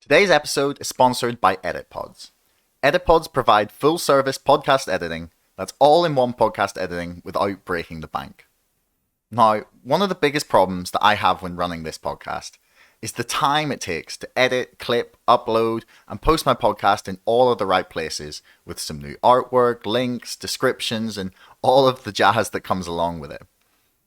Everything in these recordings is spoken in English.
Today's episode is sponsored by EditPods. EditPods provide full-service podcast editing that's all in one podcast editing without breaking the bank. Now, one of the biggest problems that I have when running this podcast is the time it takes to edit, clip, upload, and post my podcast in all of the right places with some new artwork, links, descriptions, and all of the jazz that comes along with it.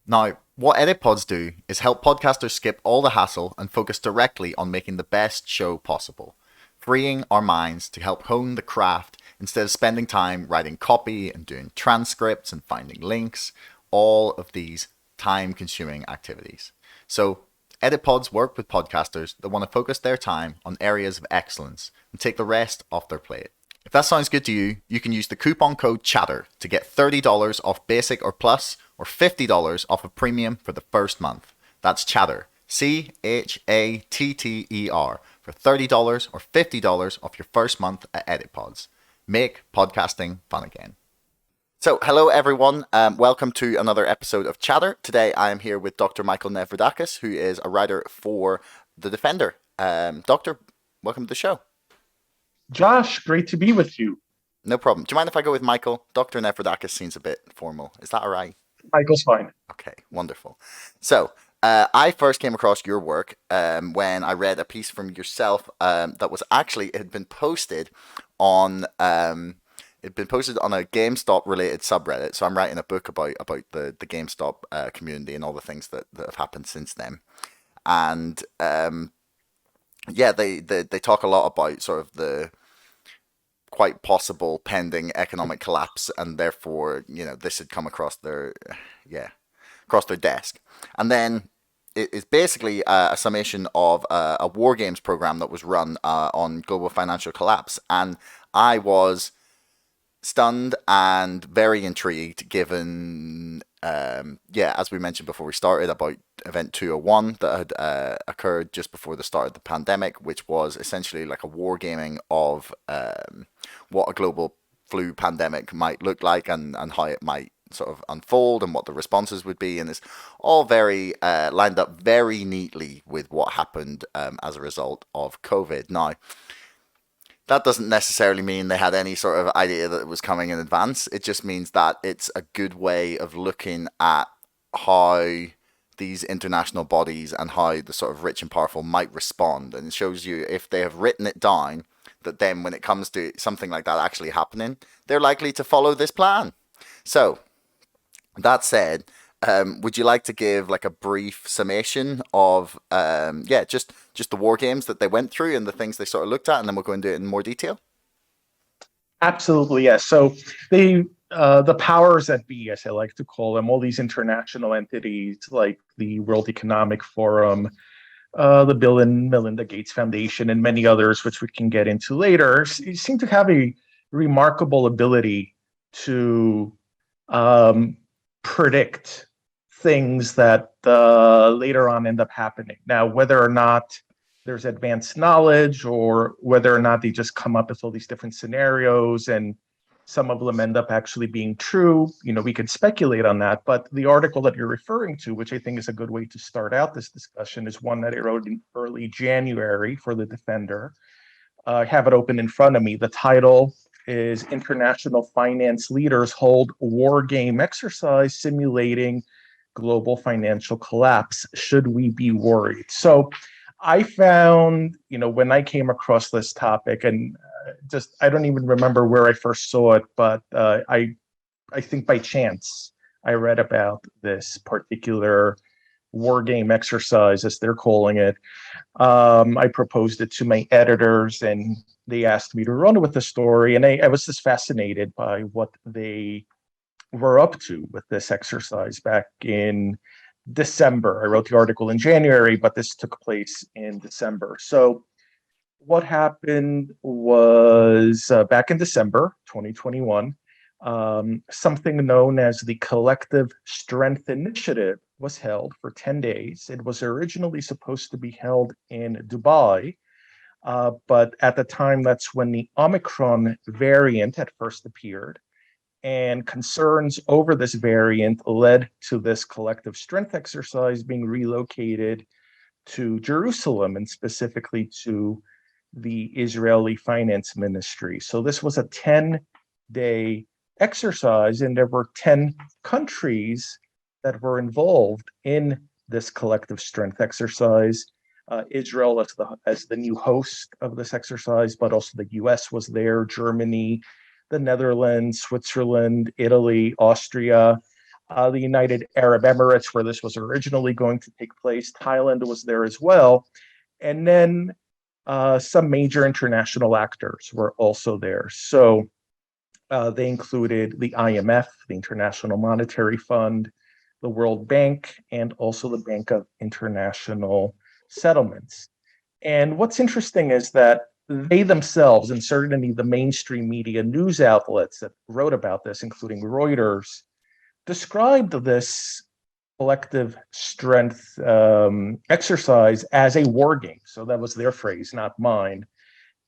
Now, what EditPods do is help podcasters skip all the hassle and focus directly on making the best show possible, freeing our minds to help hone the craft instead of spending time writing copy and doing transcripts and finding links, all of these time-consuming activities. So, EditPods work with podcasters that want to focus their time on areas of excellence and take the rest off their plate. If that sounds good to you, you can use the coupon code CHATTER to get $30 off Basic or Plus, or $50 off of Premium for the first month. That's CHATTER, CHATTER, for $30 or $50 off your first month at EditPods. Make podcasting fun again. So, hello everyone, welcome to another episode of Chatter. Today I am here with Dr. Michael Nevradakis, who is a writer for The Defender. Doctor, welcome to the show. Josh, great to be with you. No problem. Do you mind if I go with Michael? Dr. Nevradakis seems a bit formal. Is that all right? Michael's fine. Okay, wonderful. So, I first came across your work when I read a piece from yourself that was actually, it had been posted on a GameStop related subreddit. So I'm writing a book about the GameStop community and all the things that have happened since then. And they talk a lot about sort of the quite possible pending economic collapse, and therefore, this had come across their desk. And then it is basically a summation of a war games program that was run on global financial collapse. And I was stunned and very intrigued given, as we mentioned before we started, about Event 201 that had occurred just before the start of the pandemic, which was essentially like a wargaming of what a global flu pandemic might look like and how it might sort of unfold and what the responses would be. And it's all very lined up very neatly with what happened as a result of COVID. Now, that doesn't necessarily mean they had any sort of idea that it was coming in advance. It just means that it's a good way of looking at how these international bodies and how the sort of rich and powerful might respond. And it shows you, if they have written it down, that then when it comes to something like that actually happening, they're likely to follow this plan. So, that said, would you like to give like a brief summation of just the war games that they went through and the things they sort of looked at, and then we'll go into it in more detail? Absolutely, yes. So the powers that be, as I like to call them, all these international entities like the World Economic Forum, the Bill and Melinda Gates Foundation, and many others, which we can get into later, seem to have a remarkable ability to predict things that later on end up happening. Now, whether or not there's advanced knowledge or whether or not they just come up with all these different scenarios and some of them end up actually being true, we could speculate on that. But the article that you're referring to, which I think is a good way to start out this discussion, is one that I wrote in early January for The Defender. I have it open in front of me. The title is International Finance Leaders Hold War Game Exercise Simulating Global Financial Collapse. Should we be worried? So I found, when I came across this topic, and I don't even remember where I first saw it, but I think by chance I read about this particular war game exercise, as they're calling it. I proposed it to my editors, and they asked me to run with the story, and I was just fascinated by what they were up to with this exercise back in December. I wrote the article in January, but this took place in December. So what happened was back in December 2021, something known as the Collective Strength Initiative was held for 10 days. It was originally supposed to be held in Dubai, but at the time, that's when the Omicron variant had first appeared. And concerns over this variant led to this collective strength exercise being relocated to Jerusalem, and specifically to the Israeli finance ministry. So this was a 10-day exercise, and there were 10 countries that were involved in this collective strength exercise. Israel as the new host of this exercise, but also the US was there, Germany, the Netherlands, Switzerland, Italy, Austria, the United Arab Emirates, where this was originally going to take place. Thailand was there as well. And then some major international actors were also there. So they included the IMF, the International Monetary Fund, the World Bank, and also the Bank of International Settlements. And what's interesting is that they themselves, and certainly the mainstream media news outlets that wrote about this, including Reuters, described this collective strength exercise as a war game. So that was their phrase, not mine.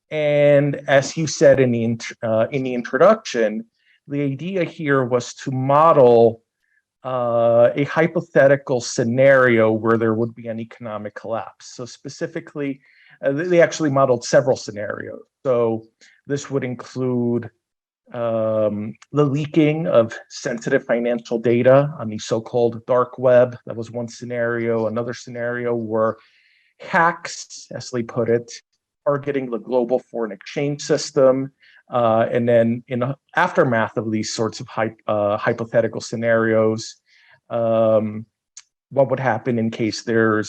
And as you said in the introduction, the idea here was to model a hypothetical scenario where there would be an economic collapse. So specifically, they actually modeled several scenarios. So this would include the leaking of sensitive financial data on the so-called dark web. That was one scenario. Another scenario were hacks, as they put it, targeting the global foreign exchange system. And then in the aftermath of these sorts of hypothetical scenarios, what would happen in case there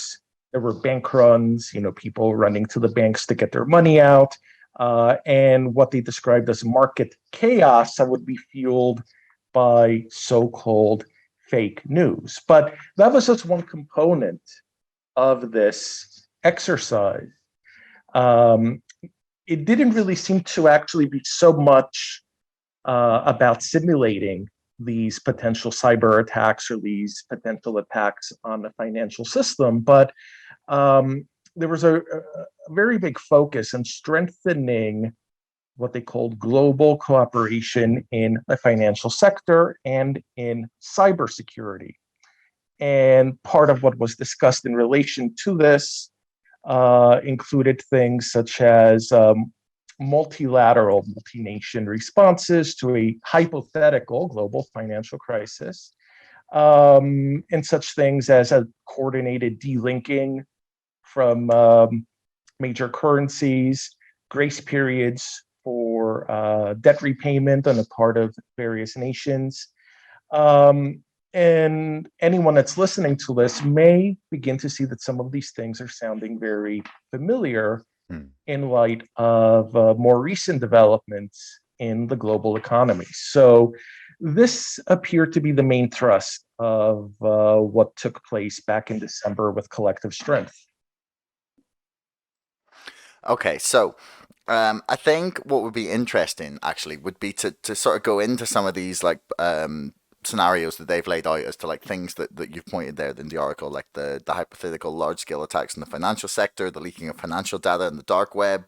were bank runs, people running to the banks to get their money out, and what they described as market chaos that would be fueled by so-called fake news. But that was just one component of this exercise. It didn't really seem to actually be so much about simulating these potential cyber attacks or these potential attacks on the financial system, but there was a very big focus on strengthening what they called global cooperation in the financial sector and in cybersecurity. And part of what was discussed in relation to this included things such as multilateral, multi-nation responses to a hypothetical global financial crisis, and such things as a coordinated delinking from major currencies, grace periods for debt repayment on the part of various nations. And anyone that's listening to this may begin to see that some of these things are sounding very familiar in light of more recent developments in the global economy. So this appeared to be the main thrust of what took place back in December with Collective Strength. Okay, so I think what would be interesting actually would be to sort of go into some of these like scenarios that they've laid out as to like things that you've pointed there in the article, like the hypothetical large scale attacks in the financial sector, the leaking of financial data in the dark web.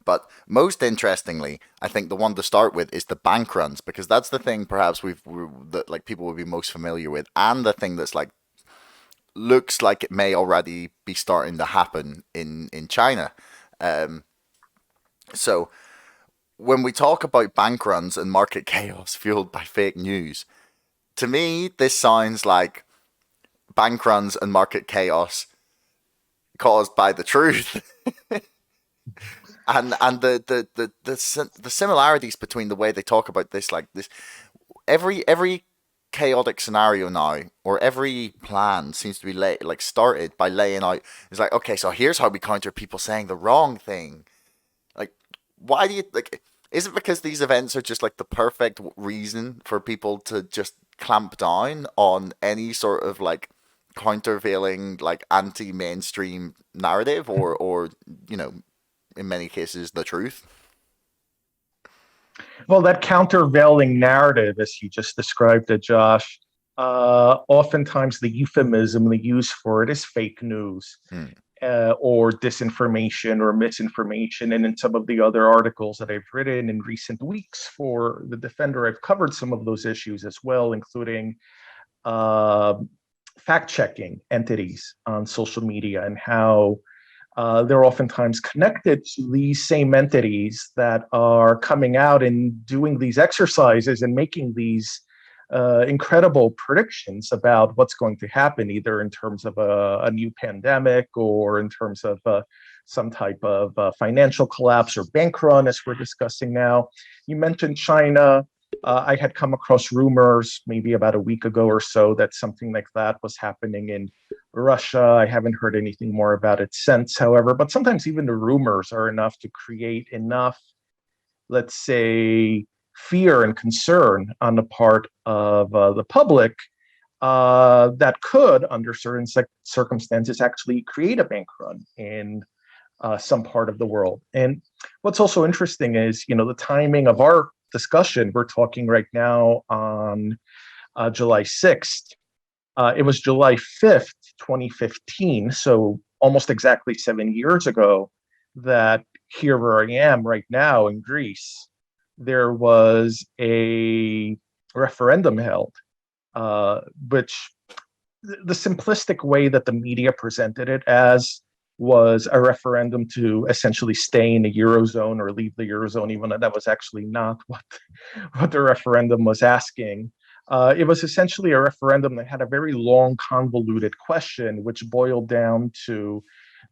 But most interestingly, I think the one to start with is the bank runs, because that's the thing perhaps that like people would be most familiar with, and the thing that's like looks like it may already be starting to happen in China. So when we talk about bank runs and market chaos fueled by fake news, to me this sounds like bank runs and market chaos caused by the truth. And the similarities between the way they talk about this, like this, every chaotic scenario now, or every plan seems to be started by laying out. It's like, okay, so here's how we counter people saying the wrong thing. Like, why do you like? Is it because these events are just like the perfect reason for people to just clamp down on any sort of like countervailing, like anti-mainstream narrative, or you know, in many cases, the truth? Well, that countervailing narrative, as you just described it, Josh, oftentimes the euphemism they use for it is fake news. Or disinformation or misinformation. And in some of the other articles that I've written in recent weeks for The Defender, I've covered some of those issues as well, including fact checking entities on social media and how they're oftentimes connected to these same entities that are coming out and doing these exercises and making these incredible predictions about what's going to happen, either in terms of a new pandemic or in terms of some type of financial collapse or bank run, as we're discussing now. You mentioned China. I had come across rumors maybe about a week ago or so that something like that was happening in Russia. I haven't heard anything more about it since, however, but sometimes even the rumors are enough to create enough, let's say, fear and concern on the part of the public that could, under certain circumstances, actually create a bank run in some part of the world. And what's also interesting is, the timing of our discussion. We're talking right now on July 6th. It was July 5th, 2015, so almost exactly 7 years ago, that here where I am right now in Greece, there was a referendum held, which the simplistic way that the media presented it as was a referendum to essentially stay in the Eurozone or leave the Eurozone, even though that was actually not what the referendum was asking. It was essentially a referendum that had a very long, convoluted question, which boiled down to,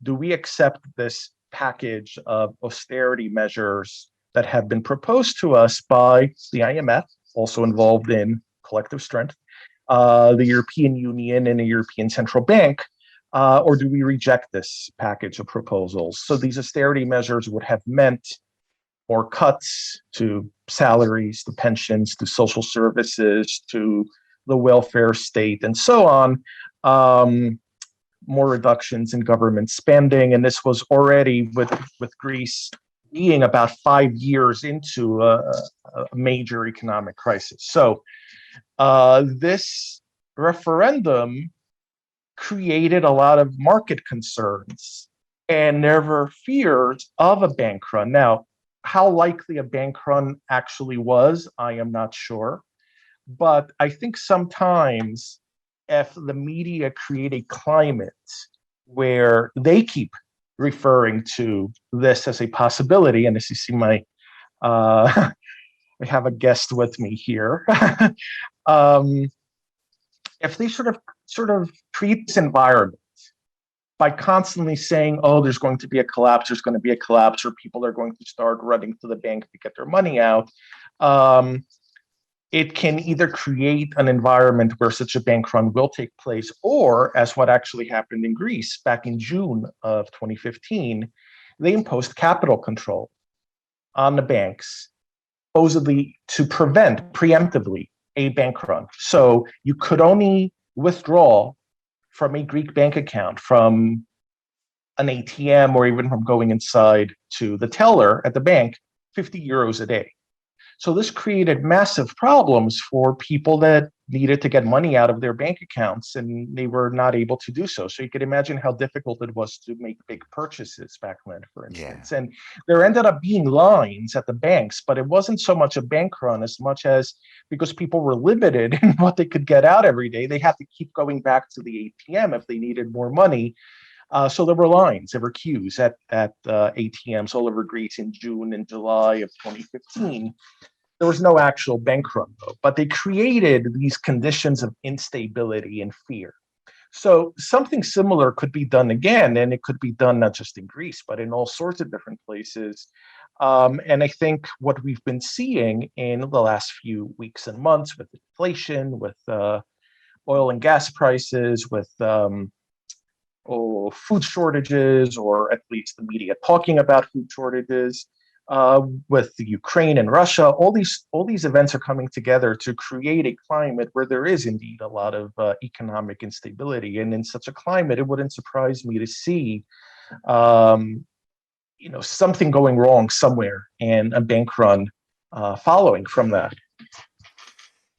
do we accept this package of austerity measures that have been proposed to us by the IMF, also involved in collective strength, the European Union and the European Central Bank, or do we reject this package of proposals? So these austerity measures would have meant more cuts to salaries, to pensions, to social services, to the welfare state, and so on. More reductions in government spending, and this was already with Greece being about 5 years into a major economic crisis. So this referendum created a lot of market concerns, and there were fears of a bank run. Now, how likely a bank run actually was, I am not sure. But I think sometimes if the media create a climate where they keep referring to this as a possibility, and as you see I have a guest with me here. um, if they sort of create this environment by constantly saying, oh, there's going to be a collapse, or people are going to start running to the bank to get their money out, it can either create an environment where such a bank run will take place, or, as what actually happened in Greece back in June of 2015, they imposed capital control on the banks, supposedly to prevent preemptively a bank run. So you could only withdraw from a Greek bank account, from an ATM, or even from going inside to the teller at the bank, 50 euros a day. So this created massive problems for people that needed to get money out of their bank accounts, and they were not able to do so. So you could imagine how difficult it was to make big purchases back then, for Yeah. instance. And there ended up being lines at the banks, but it wasn't so much a bank run as much as, because people were limited in what they could get out every day, they had to keep going back to the ATM if they needed more money. So there were lines, there were queues at ATMs all over Greece in June and July of 2015. There was no actual bank run, though, but they created these conditions of instability and fear. So something similar could be done again, and it could be done not just in Greece, but in all sorts of different places. And I think what we've been seeing in the last few weeks and months, with inflation, with oil and gas prices, with food shortages, or at least the media talking about food shortages, with the Ukraine and Russia, all these events are coming together to create a climate where there is indeed a lot of economic instability. And in such a climate, it wouldn't surprise me to see, something going wrong somewhere, and a bank run following from that.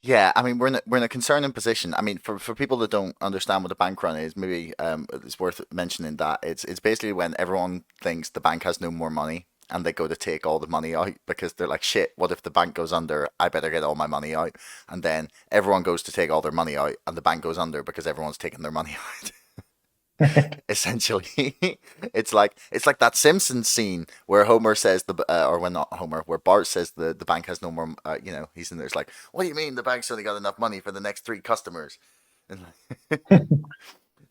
Yeah, I mean we're in a concerning position. I mean, for people that don't understand what a bank run is, maybe it's worth mentioning that it's basically when everyone thinks the bank has no more money and they go to take all the money out because they're like, shit, what if the bank goes under? I better get all my money out. And then everyone goes to take all their money out and the bank goes under because everyone's taking their money out. Essentially. It's like that Simpsons scene where Homer says or when not Homer, where Bart says the bank has no more. He's in there. It's like, what do you mean the bank's only got enough money for the next three customers? And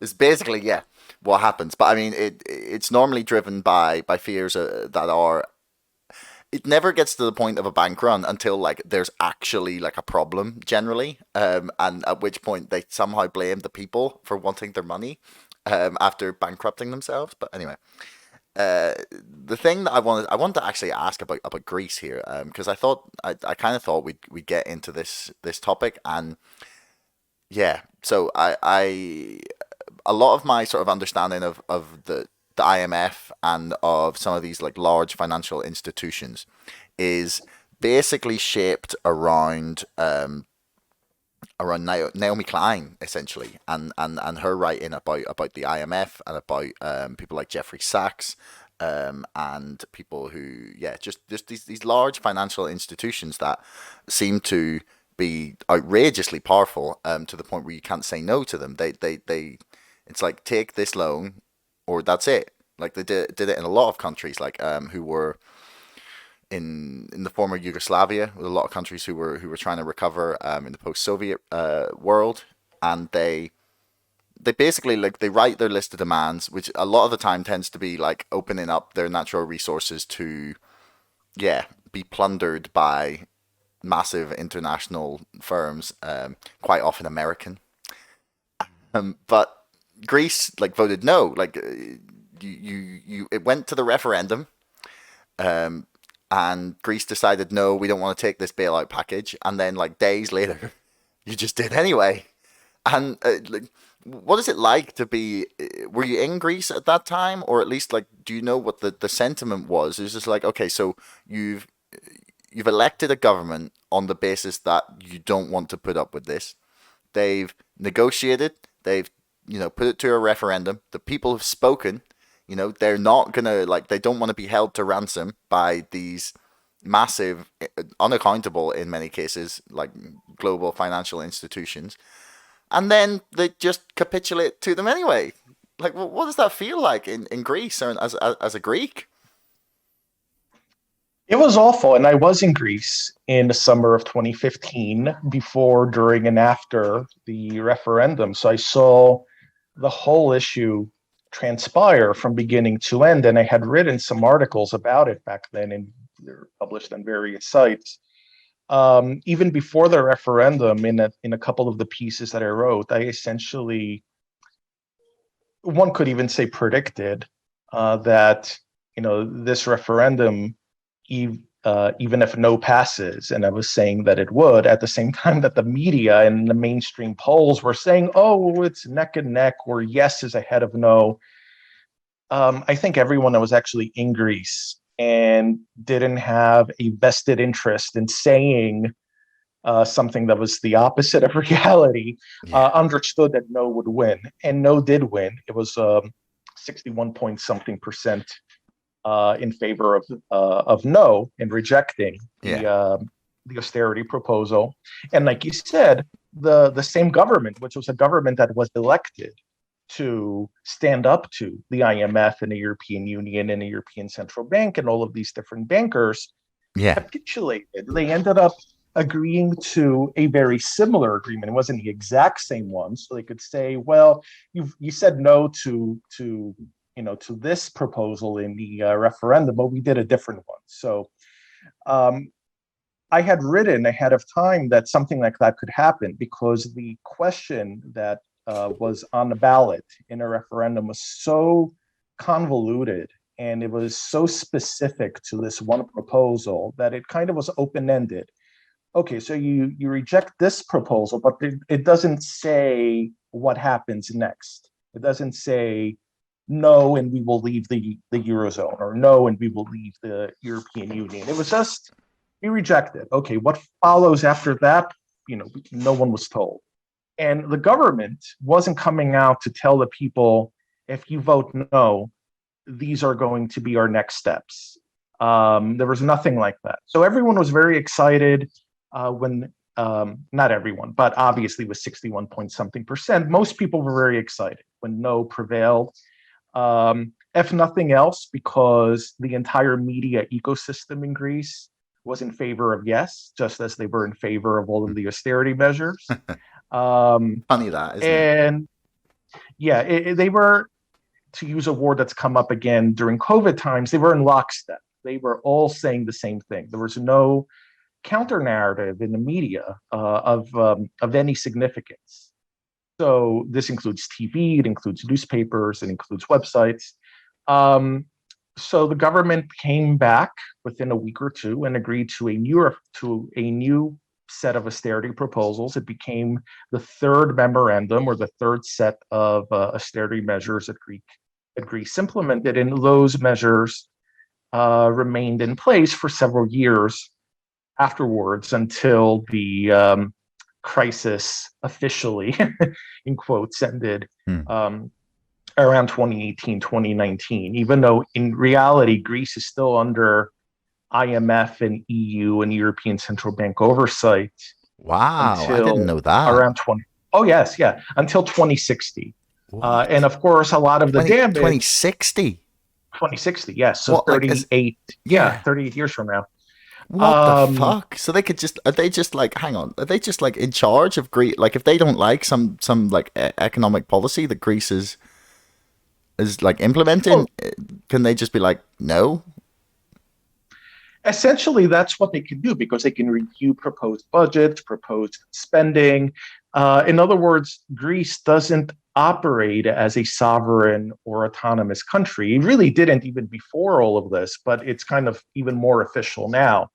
it's basically, yeah, what happens. But I mean, it's normally driven by fears that are. It never gets to the point of a bank run until like there's actually like a problem generally, and at which point they somehow blame the people for wanting their money, after bankrupting themselves. But anyway, the thing that I wanted to actually ask about Greece here, because I kind of thought we'd get into this topic. And yeah, so I a lot of my sort of understanding of the IMF and of some of these like large financial institutions is basically shaped around Naomi Klein, essentially, and her writing about the IMF and about people like Jeffrey Sachs, and people who, yeah, just these large financial institutions that seem to be outrageously powerful, to the point where you can't say no to them. They it's like, take this loan or that's it. Like they did it in a lot of countries, like, who were in the former Yugoslavia, with a lot of countries who were trying to recover, in the post-Soviet world. And they basically, like, they write their list of demands, which a lot of the time tends to be like opening up their natural resources to, yeah, be plundered by massive international firms, quite often American. But Greece, like, voted no. Like, it went to the referendum, um, and Greece decided, no, we don't want to take this bailout package. And then, like, days later, you just did anyway. And like, what is it like to be? Were you in Greece at that time, or at least, like, do you know what the sentiment was? It's just like, okay, so you've elected a government on the basis that you don't want to put up with this. They've negotiated. They've, put it to a referendum. The people have spoken. They're not gonna, like, they don't want to be held to ransom by these massive, unaccountable in many cases, like, global financial institutions. And then they just capitulate to them anyway. Like, what does that feel like in Greece, or as a Greek? It was awful. And I was in Greece in the summer of 2015, before, during, and after the referendum. So I saw the whole issue transpire from beginning to end. And I had written some articles about it back then, and they're published on various sites. Even before the referendum, in a couple of the pieces that I wrote, I essentially, one could even say, predicted that this referendum, even if no passes, and I was saying that it would, at the same time that the media and the mainstream polls were saying, oh, it's neck and neck, or yes is ahead of no. I think everyone that was actually in Greece and didn't have a vested interest in saying something that was the opposite of reality, Yeah, understood that no would win, and no did win. It was 61 point something percent in favor of no, and rejecting yeah, the austerity proposal. And like you said, the same government, which was a government that was elected to stand up to the IMF and the European Union and the European Central Bank and all of these different bankers, yeah, capitulated. They ended up agreeing to a very similar agreement. It wasn't the exact same one, so they could say, "Well, you said no to this proposal in the referendum, but we did a different one." So um, I had written ahead of time that something like that could happen, because the question that was on the ballot in a referendum was so convoluted, and it was so specific to this one proposal, that it kind of was open ended. Okay, so you reject this proposal, but it doesn't say what happens next. It doesn't say no, and we will leave the Eurozone, or no, and we will leave the European Union. It was just, we rejected. Okay, what follows after that? No one was told. And the government wasn't coming out to tell the people, if you vote no, these are going to be our next steps. There was nothing like that. So everyone was very excited when not everyone, but obviously with 61 point something percent, most people were very excited when no prevailed. If nothing else, because the entire media ecosystem in Greece was in favor of yes, just as they were in favor of all of the austerity measures. Funny that, isn't it? And yeah, they were, to use a word that's come up again during COVID times, they were in lockstep. They were all saying the same thing. There was no counter narrative in the media of any significance. So this includes TV, it includes newspapers, it includes websites. So the government came back within a week or two and agreed to a new set of austerity proposals. It became the third memorandum or the third set of austerity measures that Greece implemented, and those measures remained in place for several years afterwards until the crisis officially, in quotes, ended Hmm. around 2018, 2019, even though in reality, Greece is still under IMF and EU and European Central Bank oversight Wow, I didn't until know that. around 20. Oh, yes, yeah, until 2060. And What? of course, a lot of the 20, damage, 2060? 2060, yes, so What, like, is, 38, yeah, yeah. 38 years from now. What the Um, fuck? So they could just, are they just like, hang on, are they just like in charge of Greece? Like, if they don't like some like economic policy that Greece is like implementing, well, can they just be like, no? essentially, that's what they can do because they can review proposed budgets, proposed spending. In other words, Greece doesn't operate as a sovereign or autonomous country. It really didn't even before all of this, but it's kind of even more official now.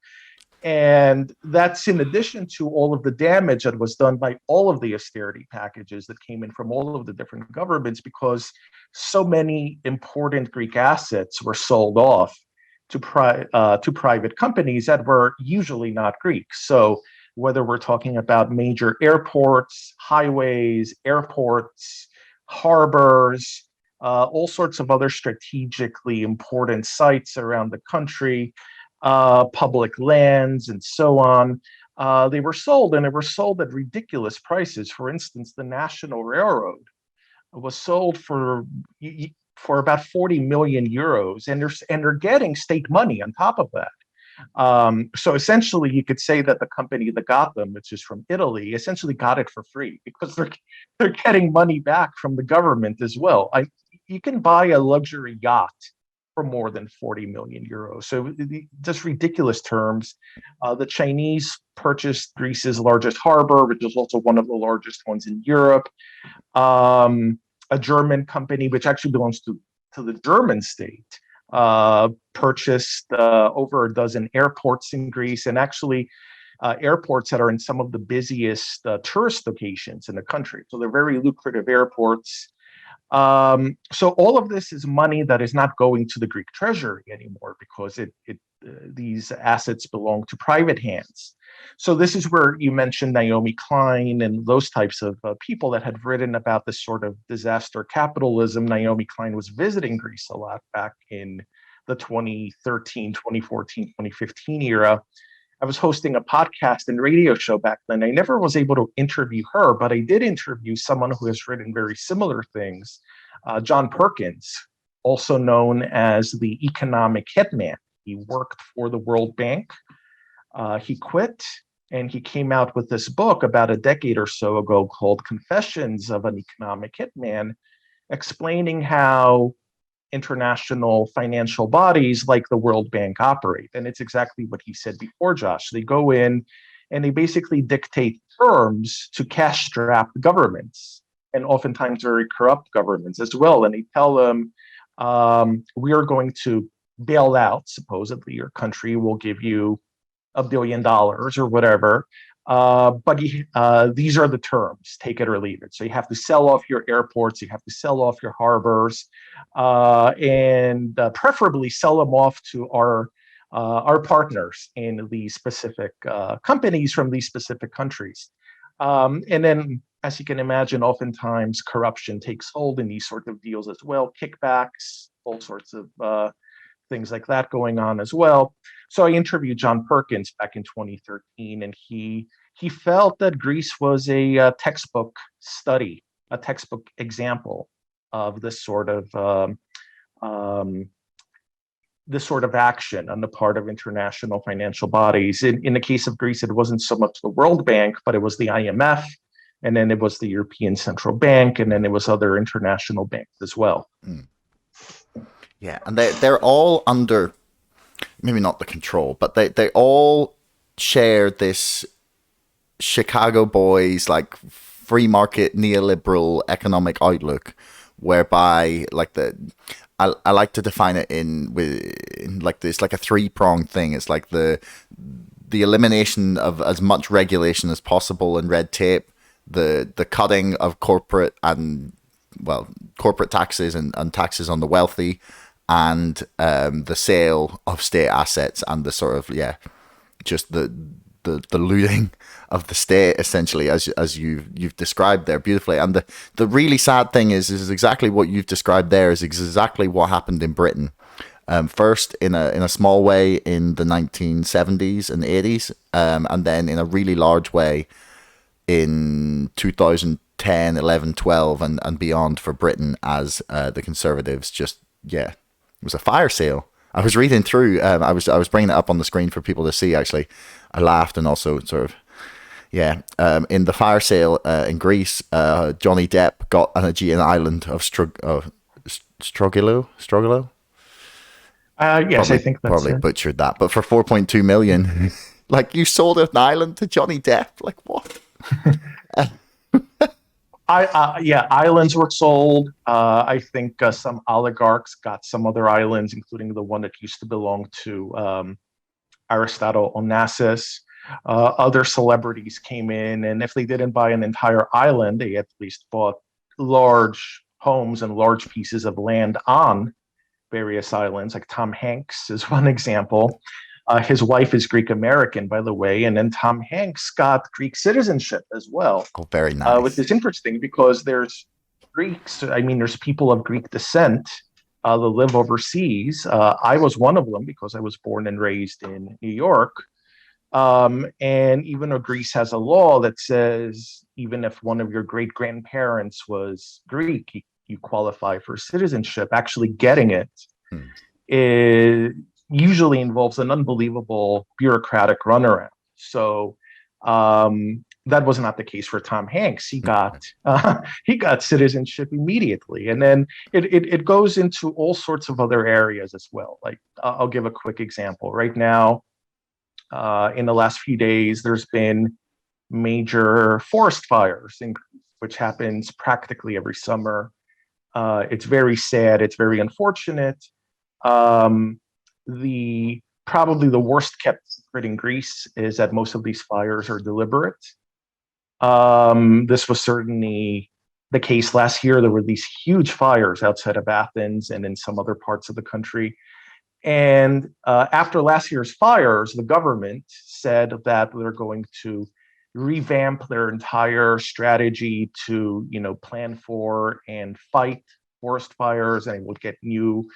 And that's in addition to all of the damage that was done by all of the austerity packages that came in from all of the different governments, because so many important Greek assets were sold off to private companies that were usually not Greek. So whether we're talking about major airports, highways, airports, harbors, all sorts of other strategically important sites around the country, public lands, and so on. They were sold, and they were sold at ridiculous prices. For instance, the National Railroad was sold for about 40 million euros, and they're getting state money on top of that. So essentially, you could say that the company that got them, which is from Italy, essentially got it for free because they're getting money back from the government as well. You can buy a luxury yacht for more than 40 million euros. So just ridiculous terms. The Chinese purchased Greece's largest harbor, which is also one of the largest ones in Europe. A German company, which actually belongs to the German state, purchased over a dozen airports in Greece, and actually airports that are in some of the busiest tourist locations in the country. So they're very lucrative airports. So all of this is money that is not going to the Greek treasury anymore because these assets belong to private hands. So this is where you mentioned Naomi Klein and those types of people that had written about this sort of disaster capitalism. Naomi Klein was visiting Greece a lot back in the 2013, 2014, 2015 era. I was hosting a podcast and radio show back then. I never was able to interview her, but I did interview someone who has written very similar things, John Perkins, also known as the economic hitman. He worked for the World Bank. He quit and he came out with this book about a decade or so ago called Confessions of an Economic Hitman, explaining how international financial bodies like the World Bank operate. And it's exactly what he said before, Josh. They go in and they basically dictate terms to cash strapped governments, and oftentimes very corrupt governments as well. And they tell them, we are going to bail out, supposedly, your country will give you $1 billion or whatever. But these are the terms, take it or leave it. So you have to sell off your airports, you have to sell off your harbors, and preferably sell them off to our partners in these specific companies from these specific countries. And then, as you can imagine, oftentimes corruption takes hold in these sort of deals as well, kickbacks, all sorts of things like that going on as well. So I interviewed John Perkins back in 2013, and he felt that Greece was a textbook study, a textbook example of um, this sort of action on the part of international financial bodies. In the case of Greece, it wasn't so much the World Bank, but it was the IMF, and then it was the European Central Bank, and then it was other international banks as well. Mm. Yeah, and they're all under, maybe not the control, but they all share this Chicago boys like free market neoliberal economic outlook, whereby like I like to define it in like this, like a three-pronged thing. It's like the elimination of as much regulation as possible and red tape, the cutting of corporate taxes and taxes on the wealthy, and the sale of state assets and the sort of just the looting of the state, essentially, as you've described there beautifully. And the really sad thing is exactly what you've described there is exactly what happened in Britain. First in a small way in the 1970s and 80s, and then in a really large way in 2010, 11, 12, and beyond for Britain, as the Conservatives just, it was a fire sale. I was reading through, I was bringing it up on the screen for people to see, actually. I laughed and also sort of, in the fire sale in Greece, Johnny Depp got an Aegean island of Strogilo? Yes, I think that's probably it. butchered that, but for 4.2 million, like, you sold an island to Johnny Depp? Like, what? Islands were sold. I think some oligarchs got some other islands, including the one that used to belong to Aristotle Onassis. Other celebrities came in, and if they didn't buy an entire island, they at least bought large homes and large pieces of land on various islands. Like Tom Hanks is one example. His wife is Greek American, by the way, and then Tom Hanks got Greek citizenship as well. Oh, very nice. Which is interesting because there's people of Greek descent that live overseas. I was one of them because I was born and raised in New York. And even though Greece has a law that says even if one of your great grandparents was Greek, you qualify for citizenship, actually getting it usually involves an unbelievable bureaucratic runaround. So that was not the case for Tom Hanks. He got citizenship immediately, and then it goes into all sorts of other areas as well. Like I'll give a quick example. Right now, in the last few days, there's been major forest fires, which happens practically every summer. It's very sad. It's very unfortunate. Probably the worst kept secret in Greece is that most of these fires are deliberate. This was certainly the case last year. There were these huge fires outside of Athens and in some other parts of the country. And after last year's fires, the government said that they're going to revamp their entire strategy to, plan for and fight forest fires, and will get new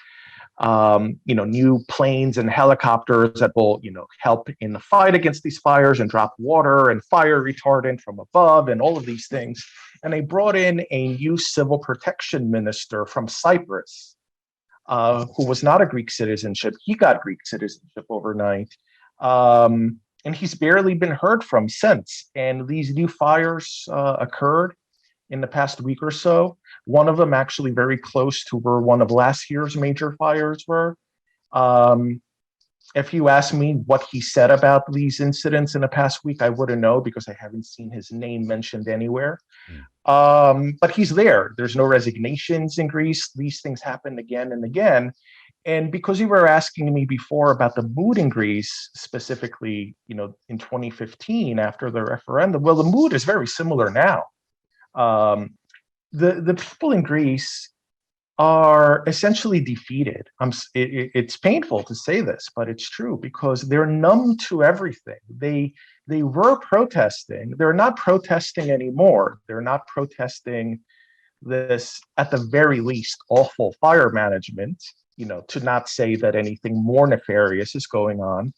planes and helicopters that will, help in the fight against these fires and drop water and fire retardant from above and all of these things. And they brought in a new civil protection minister from Cyprus, who was not a Greek citizenship. He got Greek citizenship overnight. And he's barely been heard from since. And these new fires occurred in the past week or so. One of them actually very close to where one of last year's major fires were. If you ask me what he said about these incidents in the past week, I wouldn't know because I haven't seen his name mentioned anywhere. But he's there. There's no resignations in Greece. These things happen again and again. And because you were asking me before about the mood in Greece, specifically, in 2015 after the referendum, well, the mood is very similar now. The people in Greece are essentially defeated. It's painful to say this, but it's true because they're numb to everything. They were protesting. They're not protesting anymore. They're not protesting this, at the very least, awful fire management. to not say that anything more nefarious is going on.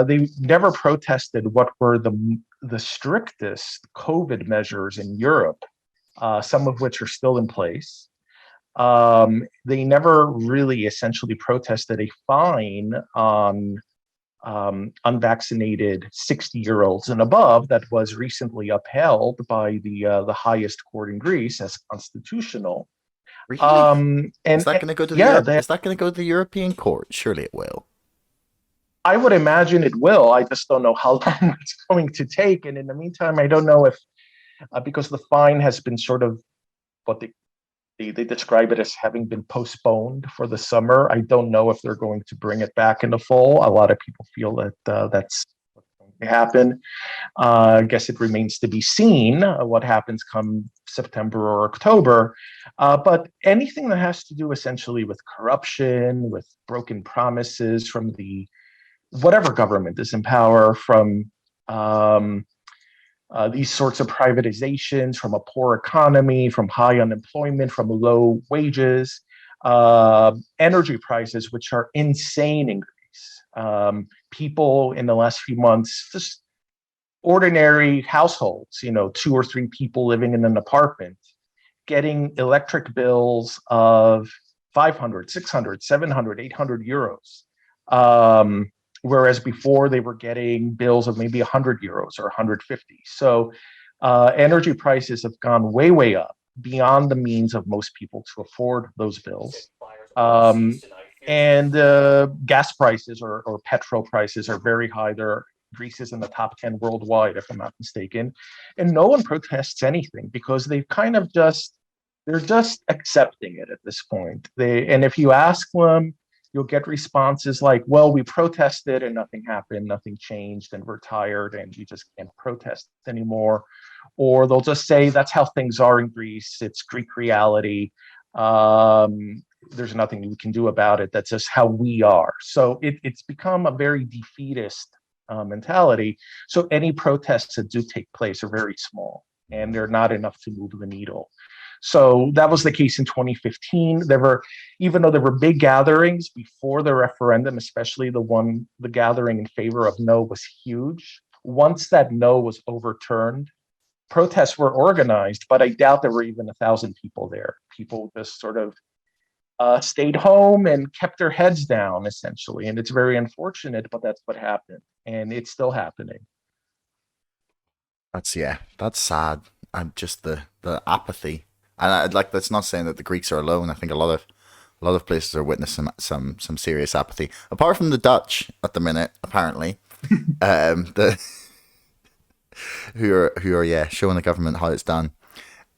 They never protested what were the strictest COVID measures in Europe, some of which are still in place. They never really essentially protested a fine on unvaccinated 60-year-olds and above that was recently upheld by the highest court in Greece as constitutional. Really? Is And that going to go to the yeah, Is that going to go to the European Court? Surely it will. I would imagine it will. I just don't know how long it's going to take. And in the meantime, I don't know if because the fine has been sort of what they describe it as having been postponed for the summer. I don't know if they're going to bring it back in the fall. A lot of people feel that that's what's going to happen. I guess it remains to be seen what happens come September or October. But anything that has to do essentially with corruption, with broken promises from the whatever government is in power, from these sorts of privatizations, from a poor economy, from high unemployment, from low wages, energy prices, which are insane in Greece. People in the last few months, just ordinary households, 2 or 3 people living in an apartment, getting electric bills of 500, 600, 700, 800 euros. Whereas before they were getting bills of maybe 100 euros or 150. So energy prices have gone way, way up beyond the means of most people to afford those bills. Um, and gas prices or petrol prices are very high. Greece is in the top 10 worldwide, if I'm not mistaken. And no one protests anything because they've kind of they're just accepting it at this point. And if you ask them, you'll get responses like, well, we protested and nothing happened, nothing changed, and we're tired and we just can't protest anymore. Or they'll just say, that's how things are in Greece. It's Greek reality. There's nothing we can do about it. That's just how we are. So it's become a very defeatist mentality. So any protests that do take place are very small and they're not enough to move the needle. So that was the case in 2015. Even though there were big gatherings before the referendum, especially the gathering in favor of no was huge. Once that no was overturned, protests were organized, but I doubt there were even 1,000 people there. People just sort of stayed home and kept their heads down, essentially. And it's very unfortunate, but that's what happened. And it's still happening. That's sad. And just the apathy. And that's not saying that the Greeks are alone. I think a lot of places are witnessing some serious apathy. Apart from the Dutch at the minute, apparently, the who are showing the government how it's done.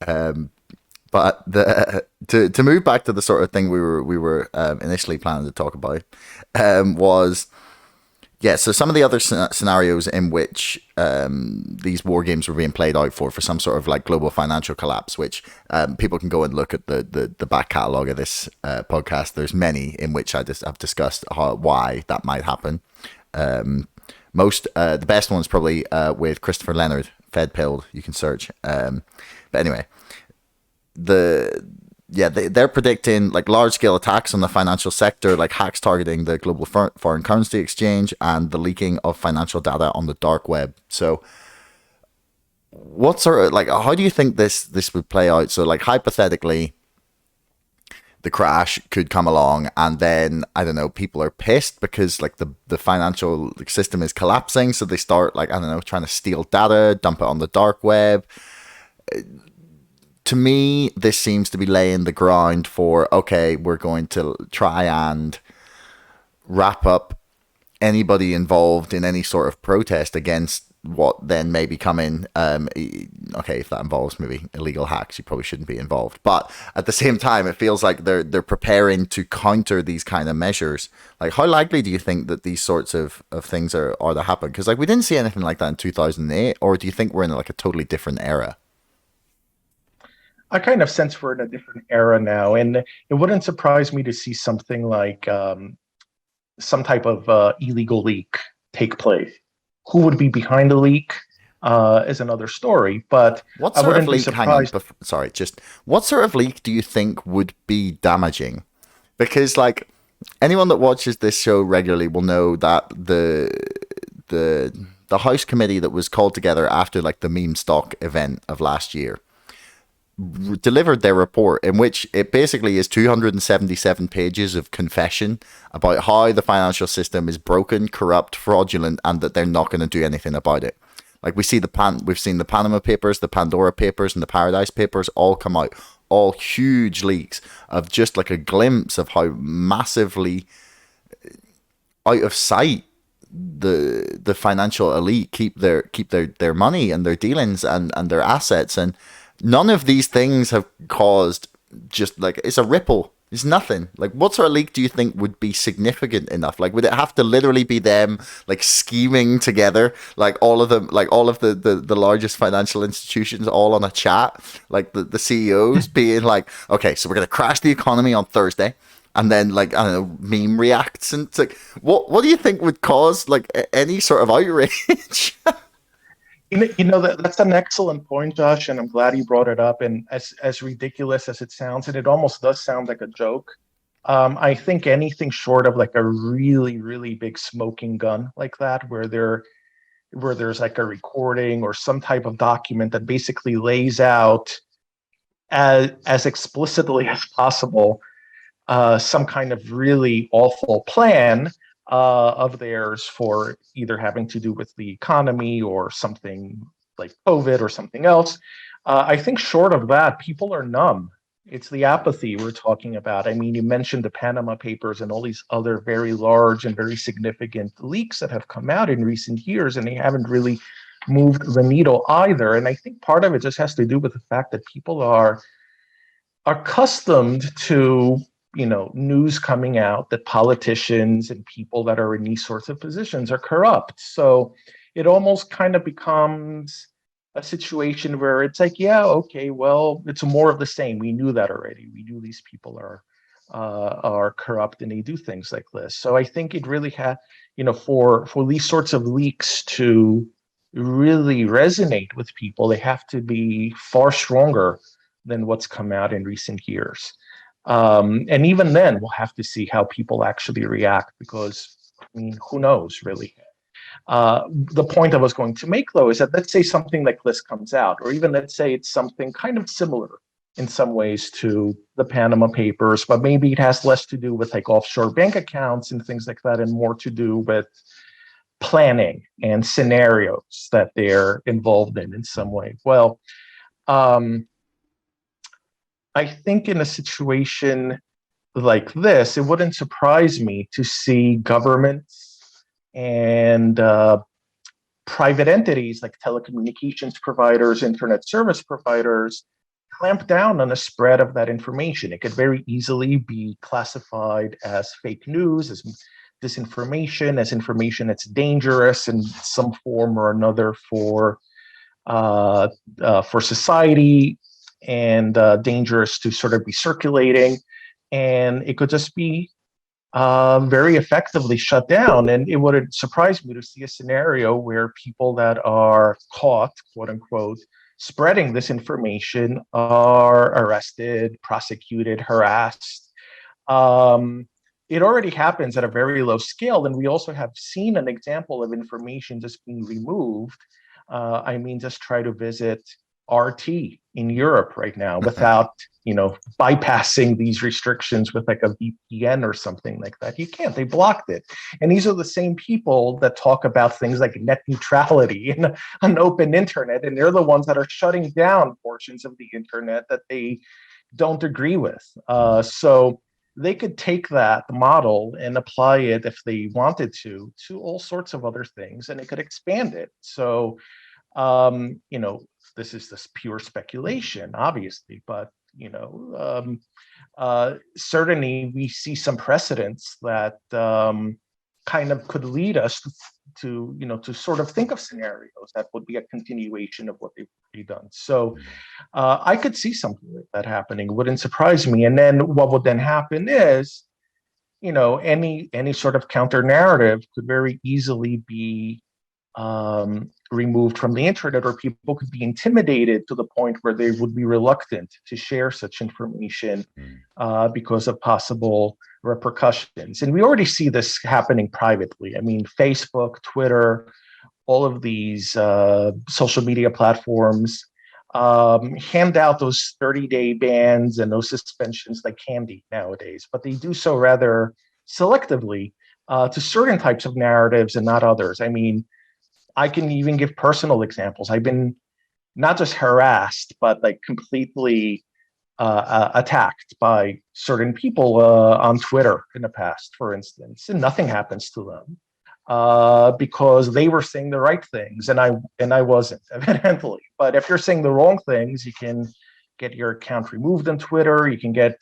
But to move back to the sort of thing we were initially planning to talk about was. Yeah, so some of the other scenarios in which these war games were being played out for some sort of like global financial collapse, which people can go and look at the back catalogue of this podcast. There's many in which I've discussed why that might happen. The best one's probably with Christopher Leonard, Fed Pilled. You can search. But anyway, they're predicting like large scale attacks on the financial sector, like hacks targeting the global foreign currency exchange and the leaking of financial data on the dark web. So what sort of how do you think this would play out? So like hypothetically, the crash could come along and then I don't know, people are pissed because like the financial system is collapsing, so they start like I don't know, trying to steal data, dump it on the dark web. To me, this seems to be laying the ground for, okay, we're going to try and wrap up anybody involved in any sort of protest against what then may be coming. Okay, if that involves maybe illegal hacks, you probably shouldn't be involved. But at the same time, it feels like they're preparing to counter these kind of measures. Like, how likely do you think that these sorts of things are to happen? Because like we didn't see anything like that in 2008, or do you think we're in like a totally different era? I kind of sense we're in a different era now, and it wouldn't surprise me to see something like some type of illegal leak take place. Who would be behind the leak is another story, but What I sort of wouldn't be leak? Hang on, surprised. sorry. Just what sort of leak do you think would be damaging? because like anyone that watches this show regularly will know that the the House committee that was called together after like the meme stock event of last year delivered their report, in which it basically is 277 pages of confession about how the financial system is broken, corrupt, fraudulent, and that they're not going to do anything about it. Like we've seen the Panama Papers, the Pandora Papers, and the Paradise Papers all come out, all huge leaks of just like a glimpse of how massively out of sight the financial elite keep their money and their dealings and their assets. And none of these things have caused, just like, it's a ripple. It's nothing. Like, what sort of leak do you think would be significant enough? Like, would it have to literally be them like scheming together, like all of them, like all of the largest financial institutions all on a chat, like the CEOs being like, okay, so we're gonna crash the economy on Thursday, and then like, I don't know, meme reacts, and it's like, what do you think would cause like any sort of outrage? That's an excellent point, Josh, and I'm glad you brought it up. And as ridiculous as it sounds, and it almost does sound like a joke, I think anything short of like a really, really big smoking gun like that, where there's like a recording or some type of document that basically lays out as explicitly as possible some kind of really awful plan of theirs for either having to do with the economy or something like COVID or something else. I think short of that, people are numb. It's the apathy we're talking about. I mean, you mentioned the Panama Papers and all these other very large and very significant leaks that have come out in recent years, and they haven't really moved the needle either. And I think part of it just has to do with the fact that people are accustomed to news coming out that politicians and people that are in these sorts of positions are corrupt. So it almost kind of becomes a situation where it's like, yeah, okay, well, it's more of the same. We knew that already. We knew these people are corrupt and they do things like this. So I think it really had, for these sorts of leaks to really resonate with people, they have to be far stronger than what's come out in recent years. And even then, we'll have to see how people actually react, because, I mean, who knows, really? The point I was going to make, though, is that let's say something like this comes out, or even let's say it's something kind of similar in some ways to the Panama Papers, but maybe it has less to do with like offshore bank accounts and things like that, and more to do with planning and scenarios that they're involved in some way. Well, I think in a situation like this, it wouldn't surprise me to see governments and private entities like telecommunications providers, internet service providers, clamp down on the spread of that information. It could very easily be classified as fake news, as disinformation, as information that's dangerous in some form or another for society, and dangerous to sort of be circulating. And it could just be very effectively shut down. And it wouldn't surprise me to see a scenario where people that are caught, quote unquote, spreading this information are arrested, prosecuted, harassed. It already happens at a very low scale. And we also have seen an example of information just being removed. Just try to visit RT in Europe right now without, bypassing these restrictions with like a VPN or something like that. You can't, they blocked it. And these are the same people that talk about things like net neutrality and an open internet. And they're the ones that are shutting down portions of the internet that they don't agree with. So they could take that model and apply it, if they wanted to all sorts of other things, and they could expand it. So, this is this pure speculation, obviously, but certainly we see some precedents that kind of could lead us to sort of think of scenarios that would be a continuation of what they've already done. So I could see something like that happening. It wouldn't surprise me. And then what would then happen is, any sort of counter narrative could very easily be removed from the internet, or people could be intimidated to the point where they would be reluctant to share such information because of possible repercussions. And we already see this happening privately. I mean, Facebook, Twitter, all of these social media platforms hand out those 30-day bans and those suspensions like candy nowadays, but they do so rather selectively to certain types of narratives and not others. I mean, I can even give personal examples. I've been not just harassed, but like completely attacked by certain people on Twitter in the past, for instance, and nothing happens to them because they were saying the right things, and I wasn't, evidently. But if you're saying the wrong things, you can get your account removed on Twitter. You can get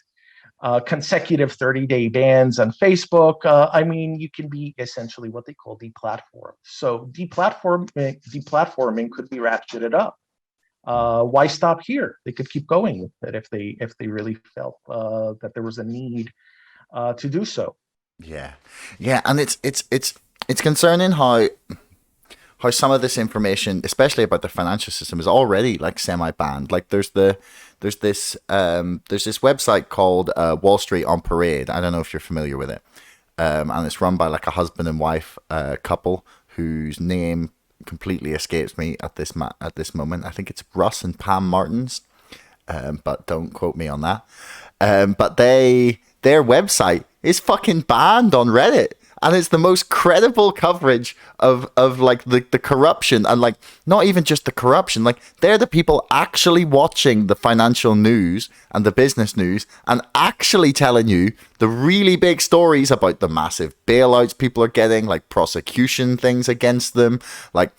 consecutive 30-day bans on Facebook. I mean, you can be essentially what they call deplatformed. So deplatforming could be ratcheted up. Why stop here? They could keep going with it if they really felt that there was a need to do so. Yeah, yeah, and it's concerning how some of this information, especially about the financial system, is already like semi-banned. Like there's this website called Wall Street on Parade. I don't know if you're familiar with it, and it's run by like a husband and wife couple whose name completely escapes me at this moment. I think it's Russ and Pam Martins, but don't quote me on that. But their website is fucking banned on Reddit. And it's the most credible coverage of like the corruption, and like not even just the corruption, like they're the people actually watching the financial news and the business news and actually telling you the really big stories about the massive bailouts people are getting, like prosecution things against them, like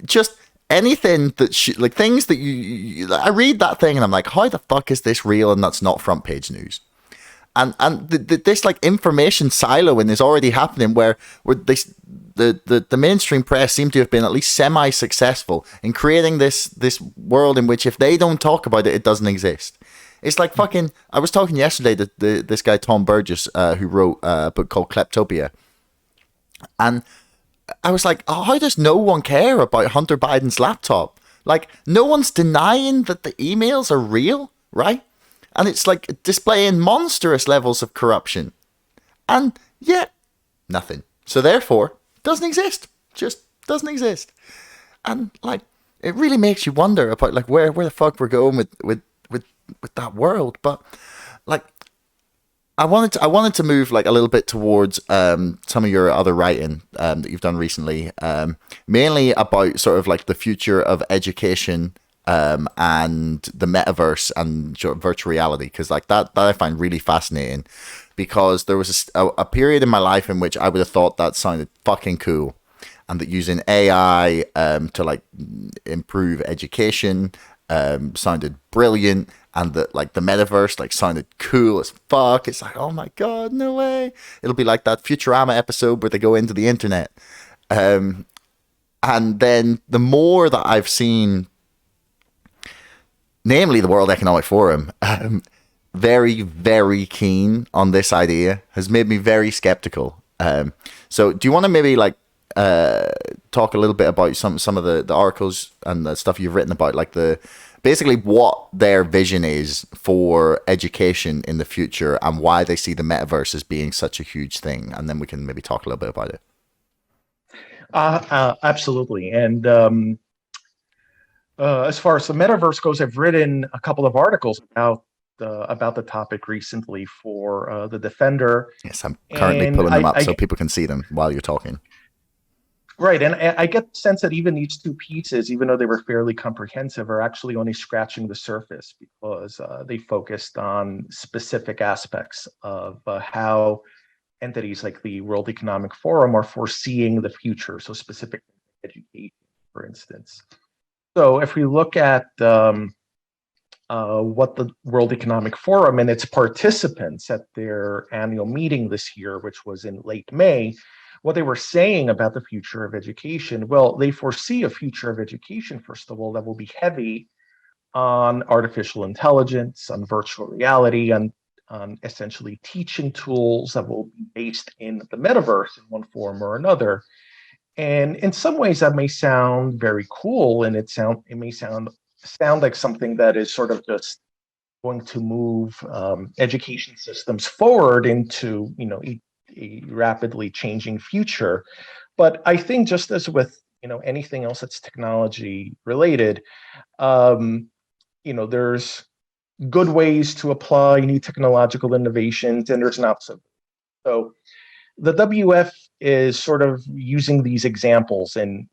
just anything that like things that I read that thing and I'm like, how the fuck is this real and that's not front page news? And this like information siloing is already happening where the mainstream press seem to have been at least semi-successful in creating this world in which if they don't talk about it, it doesn't exist. It's like fucking, I was talking yesterday to this guy Tom Burgess who wrote a book called Kleptopia, and I was like, oh, how does no one care about Hunter Biden's laptop? Like, no one's denying that the emails are real, right? And it's like displaying monstrous levels of corruption. And yet, nothing. So therefore, doesn't exist. Just doesn't exist. And like, it really makes you wonder about like where the fuck we're going with that world. But like, I wanted to move like a little bit towards some of your other writing that you've done recently, mainly about sort of like the future of education and the metaverse and virtual reality, because like that I find really fascinating, because there was a period in my life in which I would have thought that sounded fucking cool, and that using AI to like improve education sounded brilliant, and that like the metaverse like sounded cool as fuck. It's like, oh my god, no way! It'll be like that Futurama episode where they go into the internet. And then the more that I've seen, namely the World Economic Forum, very, very keen on this idea, has made me very skeptical. So do you want to maybe like talk a little bit about some of the articles and the stuff you've written about, like basically what their vision is for education in the future and why they see the metaverse as being such a huge thing, and then we can maybe talk a little bit about it. Absolutely. And as far as the metaverse goes, I've written a couple of articles about the topic recently for the Defender. Yes, I'm currently pulling them up so people can see them while you're talking. Right, and I get the sense that even these two pieces, even though they were fairly comprehensive, are actually only scratching the surface, because they focused on specific aspects of how entities like the World Economic Forum are foreseeing the future, so specific education, for instance. So if we look at what the World Economic Forum and its participants at their annual meeting this year, which was in late May, what they were saying about the future of education, well, they foresee a future of education, first of all, that will be heavy on artificial intelligence, on virtual reality, on essentially teaching tools that will be based in the metaverse in one form or another. And in some ways that may sound very cool, and it may sound like something that is sort of just going to move education systems forward into a rapidly changing future. But I think just as with anything else that's technology related, um, there's good ways to apply new technological innovations, and there's not so. So the WF is sort of using these examples in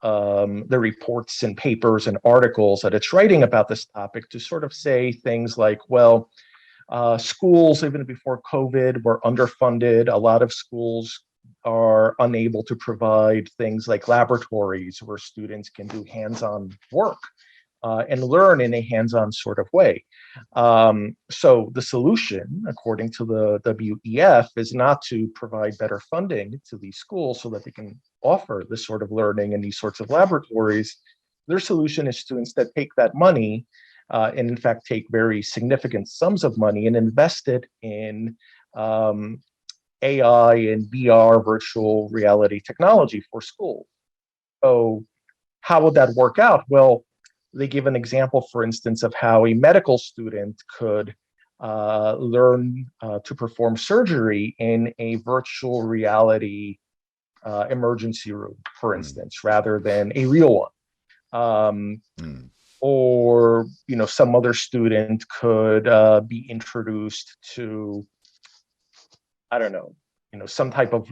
the reports and papers and articles that it's writing about this topic to sort of say things like, well, schools, even before COVID, were underfunded. A lot of schools are unable to provide things like laboratories where students can do hands-on work and learn in a hands-on sort of way. So the solution, according to the WEF, is not to provide better funding to these schools so that they can offer this sort of learning in these sorts of laboratories. Their solution is to instead take that money and in fact take very significant sums of money and invest it in AI and VR virtual reality technology for schools. So how would that work out? Well, they give an example, for instance, of how a medical student could learn to perform surgery in a virtual reality emergency room, for Mm. instance, rather than a real one. Mm. Or some other student could be introduced to, I don't know, some type of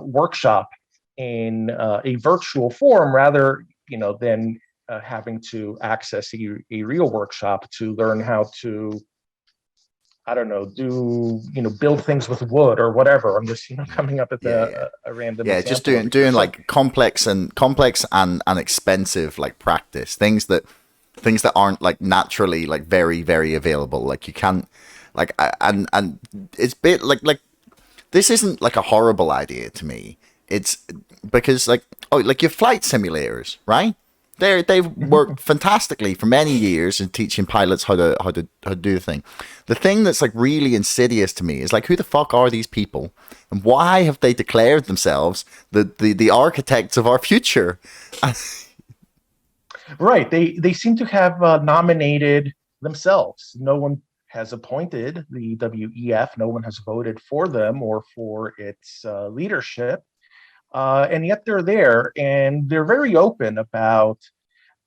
workshop in a virtual form rather than having to access a real workshop to learn how to, I don't know, do build things with wood or whatever. I'm just coming up with Yeah, yeah. a random Yeah, just example doing over here. So like complex and expensive like practice things that aren't like naturally like very available. Like you can't like and it's bit like this isn't like a horrible idea to me. It's because like like your flight simulators, right? They've mhm. worked fantastically for many years in teaching pilots how to do the thing. The thing that's like really insidious to me is like who the fuck are these people, and why have they declared themselves the architects of our future? Right. They seem to have nominated themselves. No one has appointed the WEF. No one has voted for them or for its leadership. And yet they're there, and they're very open about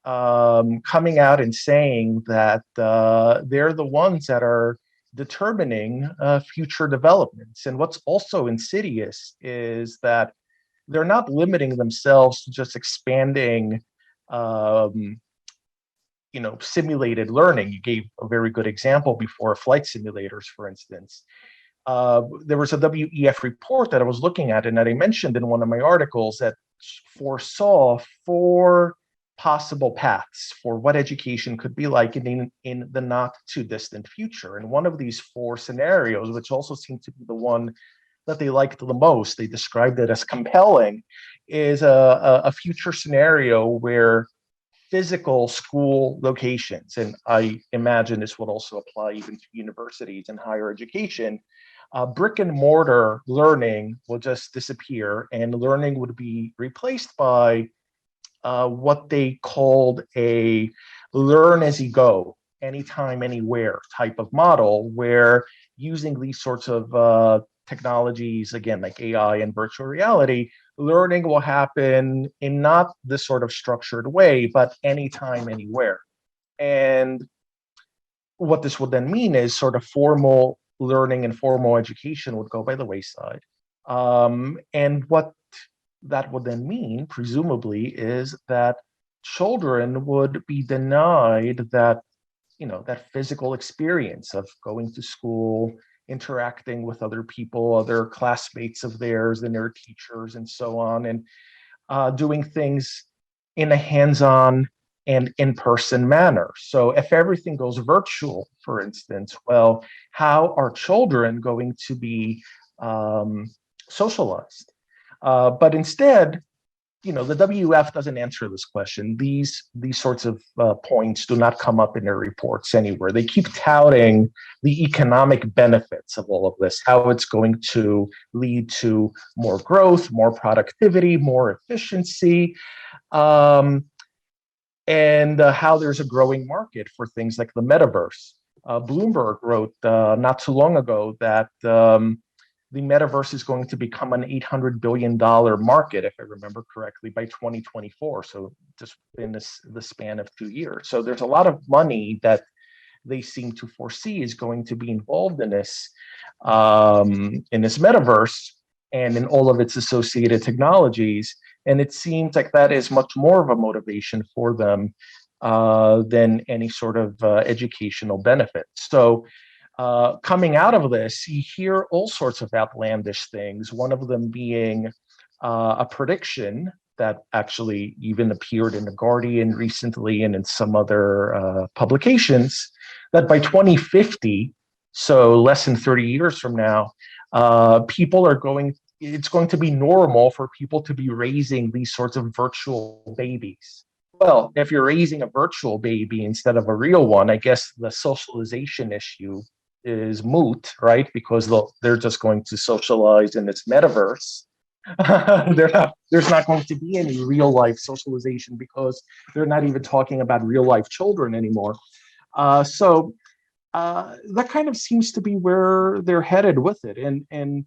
coming out and saying that they're the ones that are determining future developments. And what's also insidious is that they're not limiting themselves to just expanding um, simulated learning. You gave a very good example before, flight simulators, for instance. There was a WEF report that I was looking at and that I mentioned in one of my articles that foresaw four possible paths for what education could be like in the not too distant future. And one of these four scenarios, which also seemed to be the one that they liked the most, they described it as compelling, is a future scenario where physical school locations, and I imagine this would also apply even to universities and higher education, brick and mortar learning will just disappear and learning would be replaced by what they called a learn as you go, anytime, anywhere type of model, where using these sorts of technologies, again, like AI and virtual reality, learning will happen in not this sort of structured way, but anytime, anywhere. And what this would then mean is sort of formal learning and formal education would go by the wayside. And what that would then mean, presumably, is that children would be denied that physical experience of going to school, interacting with other people, other classmates of theirs and their teachers, and so on, and doing things in a hands-on and in-person manner. So if everything goes virtual, for instance, well, how are children going to be socialized? But instead, the WEF doesn't answer this question. These sorts of points do not come up in their reports anywhere. They keep touting the economic benefits of all of this, how it's going to lead to more growth, more productivity, more efficiency, and how there's a growing market for things like the metaverse. Bloomberg wrote not too long ago that the metaverse is going to become an $800 billion market, if I remember correctly, by 2024. So just in the span of 2 years. So there's a lot of money that they seem to foresee is going to be involved in this metaverse and in all of its associated technologies. And it seems like that is much more of a motivation for them than any sort of educational benefit. So coming out of this, you hear all sorts of outlandish things, one of them being a prediction that actually even appeared in The Guardian recently and in some other publications, that by 2050, so less than 30 years from now, it's going to be normal for people to be raising these sorts of virtual babies. Well, if you're raising a virtual baby instead of a real one, I guess the socialization issue is moot, right? Because they're just going to socialize in this metaverse. There's not going to be any real life socialization because they're not even talking about real life children anymore. So that kind of seems to be where they're headed with it, and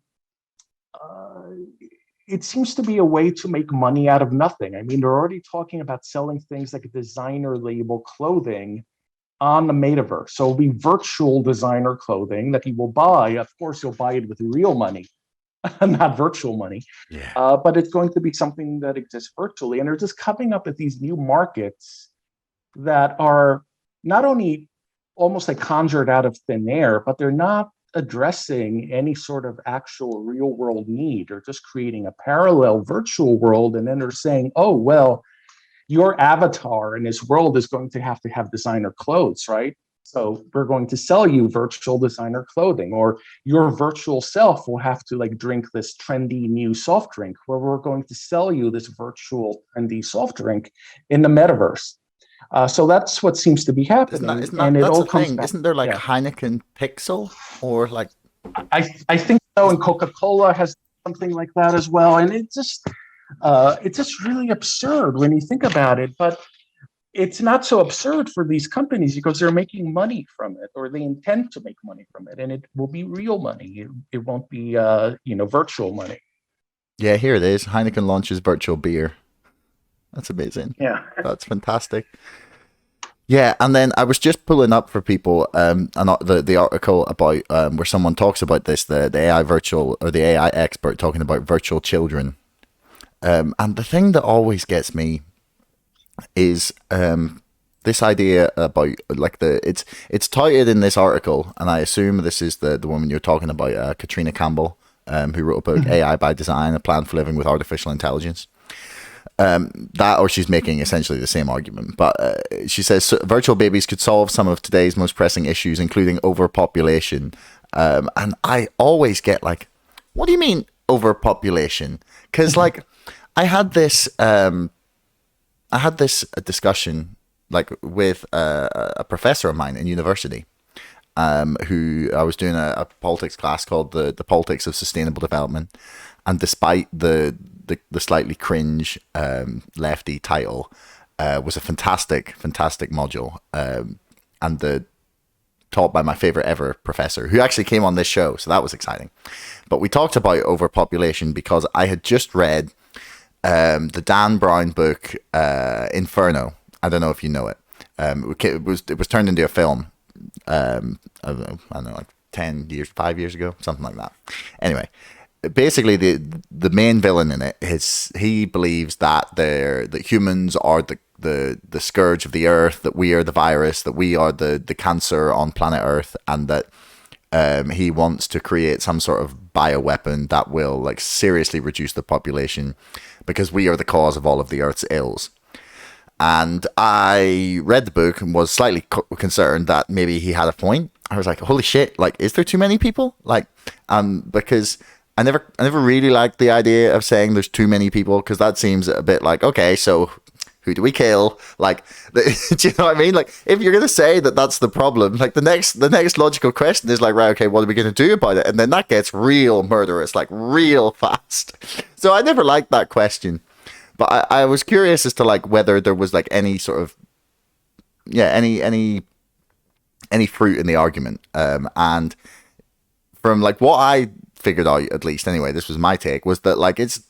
it seems to be a way to make money out of nothing. I mean, they're already talking about selling things like designer label clothing on the metaverse. So it'll be virtual designer clothing that you will buy. Of course, you'll buy it with real money, not virtual money. Yeah. But it's going to be something that exists virtually. And they're just coming up with these new markets that are not only almost like conjured out of thin air, but they're not addressing any sort of actual real world need. They're just creating a parallel virtual world. And then they're saying, oh, well, your avatar in this world is going to have designer clothes, right? So we're going to sell you virtual designer clothing, or your virtual self will have to like drink this trendy new soft drink, where we're going to sell you this virtual trendy soft drink in the metaverse. So that's what seems to be happening, and it that's all the comes thing? back. Isn't there like Yeah, Heineken Pixel or like I think so, and Coca-Cola has something like that as well, and it's just really absurd when you think about it. But it's not so absurd for these companies because they're making money from it, or they intend to make money from it, and it will be real money. It won't be virtual money. yeah, here it is. Heineken launches virtual beer. That's amazing. Yeah. That's fantastic. Yeah, and then I was just pulling up for people the article about where someone talks about this, the AI virtual or the AI expert talking about virtual children. And the thing that always gets me is this idea about like it's touted in this article, and I assume this is the woman you're talking about, Katrina Campbell, who wrote a book, AI by Design: A Plan for Living with Artificial Intelligence. That, or she's making essentially the same argument, but she says virtual babies could solve some of today's most pressing issues, including overpopulation. And I always get like, what do you mean overpopulation? Because like I had this discussion like with a professor of mine in university, who I was doing a politics class called the Politics of Sustainable Development, and despite the slightly cringe lefty title, was a fantastic module, and taught by my favorite ever professor, who actually came on this show, so that was exciting. But we talked about overpopulation because I had just read the Dan Brown book Inferno. I don't know if you know it. It was turned into a film. I don't know, like 5 years ago, something like that. Anyway, basically the main villain in it is he believes that humans are the scourge of the earth, that we are the virus, that we are the cancer on planet Earth, and that he wants to create some sort of bioweapon that will like seriously reduce the population because we are the cause of all of the Earth's ills. And I read the book and was slightly concerned that maybe he had a point. I was like, holy shit, like, is there too many people? Like, because I never really liked the idea of saying there's too many people, because that seems a bit like, okay, so who do we kill? Like, do you know what I mean? Like, if you're gonna say that that's the problem, like the next logical question is like, right, okay, what are we gonna do about it? And then that gets real murderous, like real fast. So I never liked that question, but I was curious as to like whether there was like any sort of, yeah, any fruit in the argument. And from like what I figured out, at least anyway, this was my take, was that like it's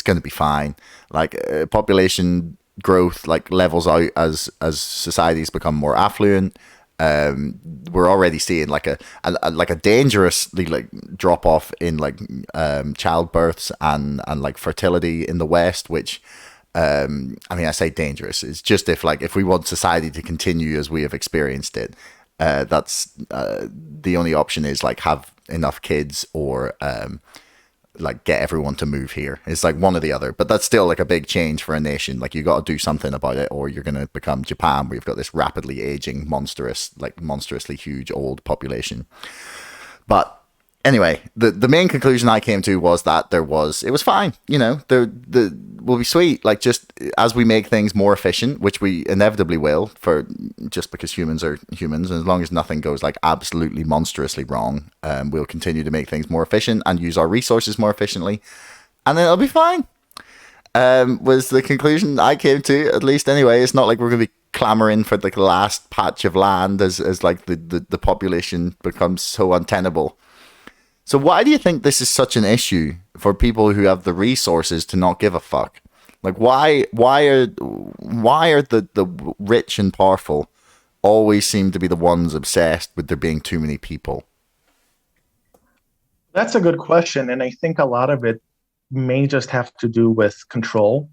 going to be fine. Like population growth like levels out as societies become more affluent. We're already seeing like a dangerously like drop off in like childbirths and like fertility in the West, which I mean, I say dangerous. It's just if we want society to continue as we have experienced it, that's the only option is like have enough kids or like get everyone to move here. It's like one or the other, but that's still like a big change for a nation. Like you got to do something about it, or you're gonna become Japan, where you've got this rapidly aging, monstrously huge old population. But anyway, the main conclusion I came to was that it was fine. You know, the will be sweet. Like just as we make things more efficient, which we inevitably will, for just because humans are humans, and as long as nothing goes like absolutely monstrously wrong, we'll continue to make things more efficient and use our resources more efficiently, and then it'll be fine. Was the conclusion I came to, at least anyway. It's not like we're going to be clamoring for like the last patch of land as like the population becomes so untenable. So why do you think this is such an issue for people who have the resources to not give a fuck? Like why are the rich and powerful always seem to be the ones obsessed with there being too many people? That's a good question. And I think a lot of it may just have to do with control.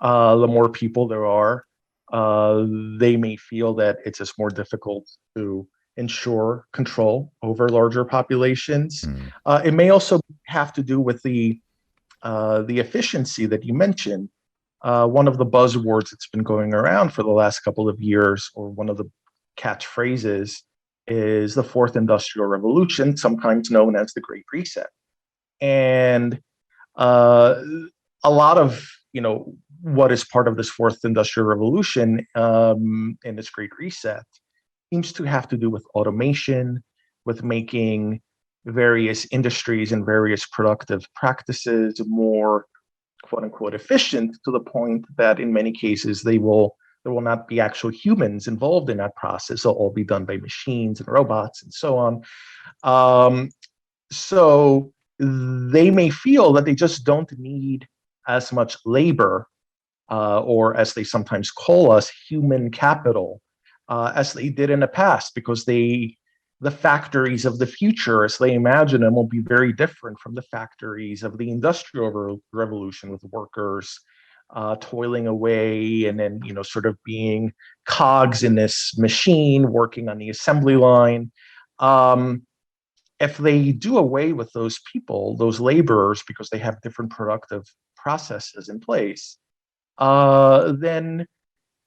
The more people there are, uh, they may feel that it's just more difficult to ensure control over larger populations. Mm. It may also have to do with the efficiency that you mentioned. One of the buzzwords that's been going around for the last couple of years, or one of the catchphrases, is the fourth industrial revolution, sometimes known as the Great Reset. And uh, a lot of what is part of this fourth industrial revolution in this Great Reset seems to have to do with automation, with making various industries and various productive practices more quote unquote efficient, to the point that in many cases there will not be actual humans involved in that process. It'll all be done by machines and robots and so on. Um, so they may feel that they just don't need as much labor, or as they sometimes call us, human capital, as they did in the past, because the factories of the future, as they imagine them, will be very different from the factories of the industrial revolution, with workers toiling away and then sort of being cogs in this machine working on the assembly line. Um, if they do away with those people, those laborers, because they have different productive processes in place, then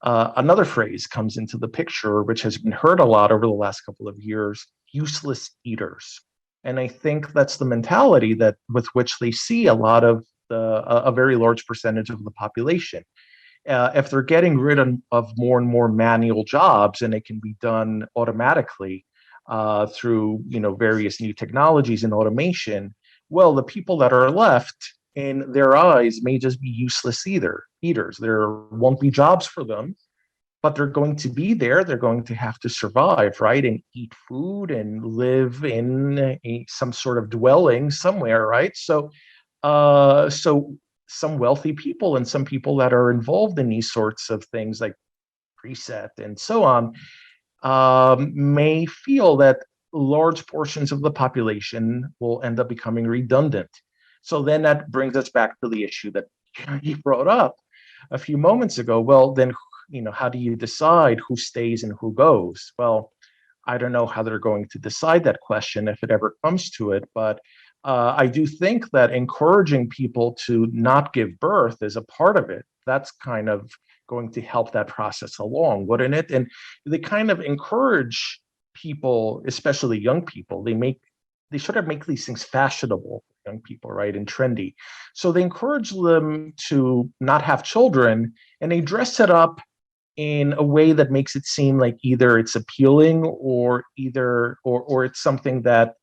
another phrase comes into the picture, which has been heard a lot over the last couple of years: useless eaters. And I think that's the mentality that with which they see a lot of a very large percentage of the population. If they're getting rid of more and more manual jobs, and it can be done automatically through various new technologies and automation, well, the people that are left, in their eyes, may just be useless eaters. There won't be jobs for them, but they're going to be there. They're going to have to survive, right, and eat food and live in some sort of dwelling somewhere, right? So some wealthy people and some people that are involved in these sorts of things like preset and so on, may feel that large portions of the population will end up becoming redundant. So then that brings us back to the issue that you brought up a few moments ago. Well, then, how do you decide who stays and who goes? Well, I don't know how they're going to decide that question if it ever comes to it, but I do think that encouraging people to not give birth is a part of it. That's kind of going to help that process along, wouldn't it? And they kind of encourage people, especially young people. They sort of make these things fashionable. young people, right? And trendy. So they encourage them to not have children, and they dress it up in a way that makes it seem like either it's appealing or it's something that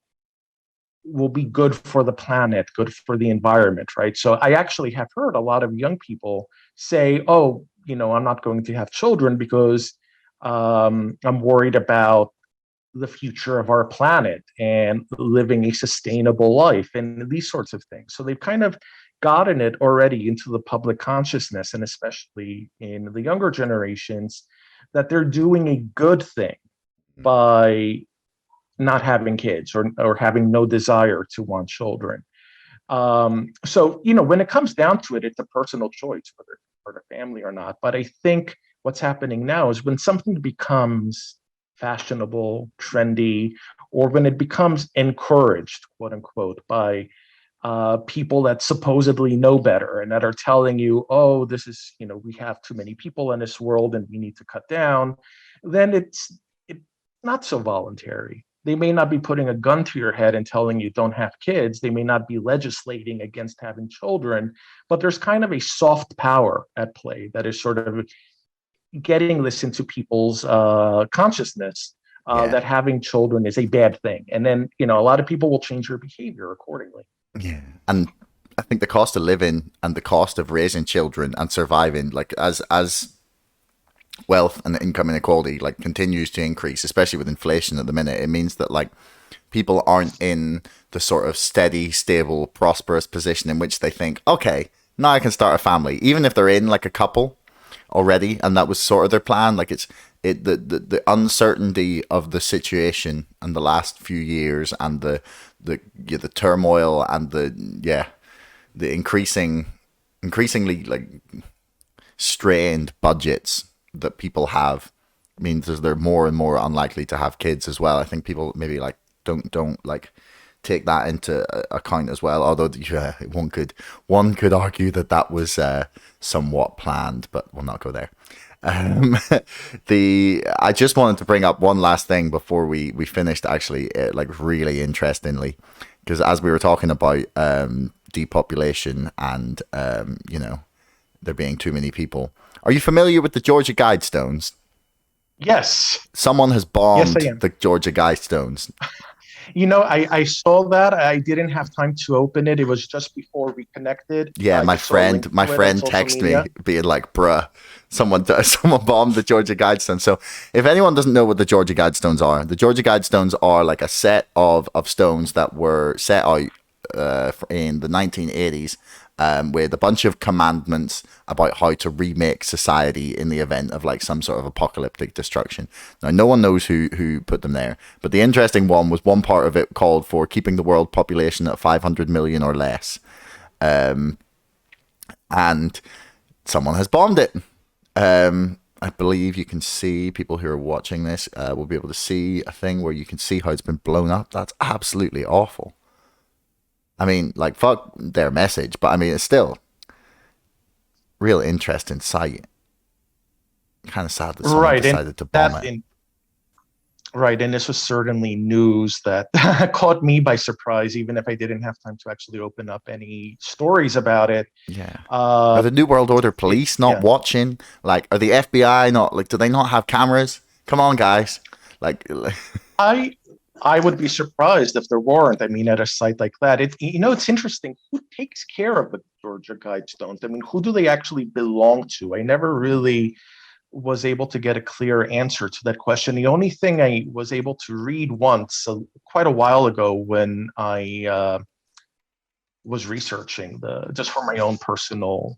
will be good for the planet, good for the environment, right? So I actually have heard a lot of young people say, "Oh, I'm not going to have children because I'm worried about the future of our planet and living a sustainable life and these sorts of things." So they've kind of gotten it already into the public consciousness, and especially in the younger generations, that they're doing a good thing by not having kids or having no desire to want children. So, when it comes down to it, it's a personal choice whether for the family or not. But I think what's happening now is when something becomes fashionable, trendy, or when it becomes encouraged, quote unquote, by people that supposedly know better and that are telling you, oh, this is, we have too many people in this world and we need to cut down, then it's not so voluntary. They may not be putting a gun to your head and telling you don't have kids. They may not be legislating against having children, but there's kind of a soft power at play that is sort of getting this into people's consciousness, Yeah. that having children is a bad thing. And then, a lot of people will change their behavior accordingly. Yeah. And I think the cost of living and the cost of raising children and surviving, like as wealth and income inequality like continues to increase, especially with inflation at the minute, it means that like people aren't in the sort of steady, stable, prosperous position in which they think, okay, now I can start a family, even if they're in like a couple already, and that was sort of their plan. Like the uncertainty of the situation and the last few years and the turmoil and the increasingly like strained budgets that people have means they're more and more unlikely to have kids as well. I think people maybe like don't like take that into account as well. Although one could argue that was somewhat planned, but we'll not go there. Um, I just wanted to bring up one last thing before we finished. Actually, like really interestingly, because as we were talking about depopulation and there being too many people. Are you familiar with the Georgia Guidestones? Yes. Someone has Yes, I bombed am. the Georgia Guidestones. I saw that. I didn't have time to open it. It was just before we connected. Yeah, I just saw a link my to it on friend social texted me media. being like, "Bruh, someone bombed the Georgia Guidestones." So, if anyone doesn't know what the Georgia Guidestones are, the Georgia Guidestones are like a set of stones that were set out in the 1980s, with a bunch of commandments about how to remake society in the event of like some sort of apocalyptic destruction. Now, no one knows who put them there, but the interesting one was one part of it called for keeping the world population at 500 million or less. And someone has bombed it. I believe you can see people who are watching this will be able to see a thing where you can see how it's been blown up. That's absolutely awful. I mean, like, fuck their message, but I mean, it's still real interesting sight. Kind of sad that someone Right. And decided to bomb that it. in right. And this was certainly news that caught me by surprise, even if I didn't have time to actually open up any stories about it. Yeah. Are Uh the New World Order police not yeah. watching? Like, are the FBI not, like, do they not have cameras? Come on, guys. Like I I would be surprised if there weren't. I mean, at a site like that, it's interesting. Who takes care of the Georgia Guidestones? I mean, who do they actually belong to? I never really was able to get a clear answer to that question. The only thing I was able to read once, quite a while ago, when I was researching the just for my own personal,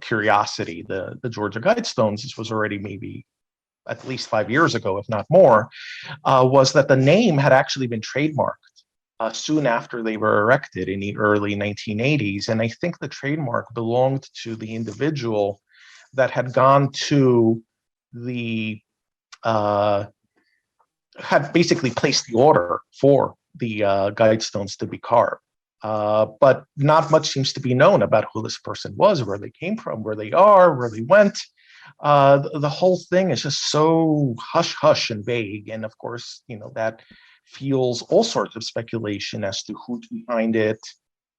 curiosity, the Georgia Guidestones. This was already maybe at least 5 years ago, if not more. Was that the name had actually been trademarked soon after they were erected in the early 1980s. And I think the trademark belonged to the individual that had gone to the, uh, had basically placed the order for the Guidestones to be carved. But not much seems to be known about who this person was, where they came from, where they are, where they went. The whole thing is just so hush hush and vague. And of course, that fuels all sorts of speculation as to who's behind it,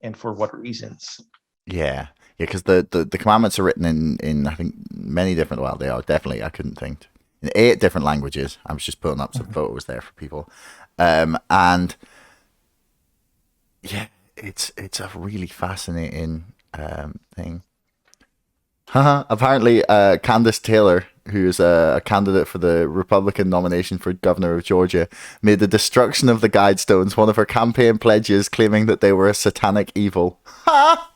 and for what reasons. Yeah, because the commandments are written in I think many different. Well, they are definitely. I couldn't think in 8 different languages. I was just putting up some photos there for people, and yeah, it's a really fascinating thing. Apparently, Candace Taylor, who's a candidate for the Republican nomination for governor of Georgia, made the destruction of the Guidestones one of her campaign pledges, claiming that they were a satanic evil. What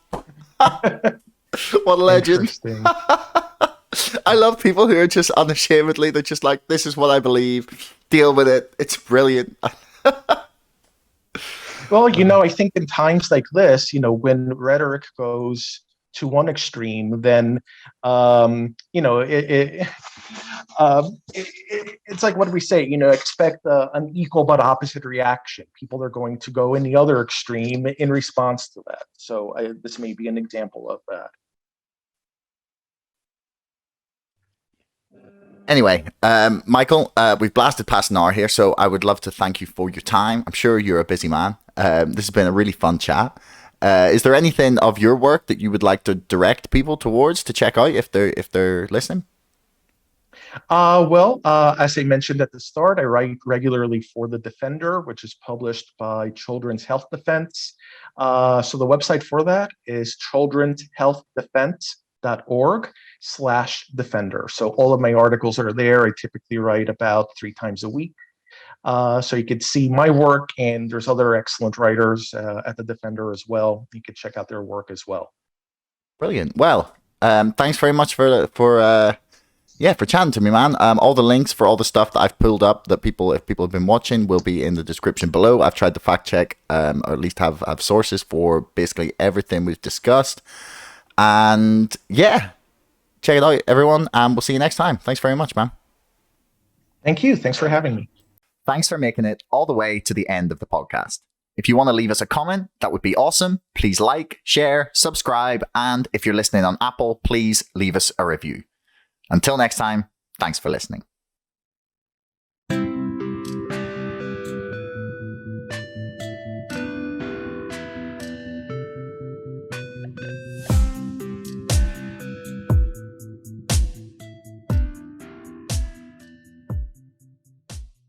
a legend. Interesting. I love people who are just unashamedly, they're just like, this is what I believe. Deal with it. It's brilliant. Well, I think in times like this, when rhetoric goes to one extreme, then it's like what do we say? Expect an equal but opposite reaction. People are going to go in the other extreme in response to that. So this may be an example of that. Anyway, Michael, we've blasted past an hour here, so I would love to thank you for your time. I'm sure you're a busy man. This has been a really fun chat. Is there anything of your work that you would like to direct people towards to check out if they're listening? Well, as I mentioned at the start, I write regularly for The Defender, which is published by Children's Health Defense. So the website for that is childrenshealthdefense.org/defender. So all of my articles are there. I typically write about 3 times a week. So you could see my work, and there's other excellent writers at The Defender as well. You could check out their work as well. Brilliant. Well, thanks very much for chatting to me, man. All the links for all the stuff that I've pulled up that if people have been watching, will be in the description below. I've tried to fact check, or at least have sources for basically everything we've discussed. And yeah, check it out, everyone. And we'll see you next time. Thanks very much, man. Thank you. Thanks for having me. Thanks for making it all the way to the end of the podcast. If you want to leave us a comment, that would be awesome. Please like, share, subscribe, and if you're listening on Apple, please leave us a review. Until next time, thanks for listening.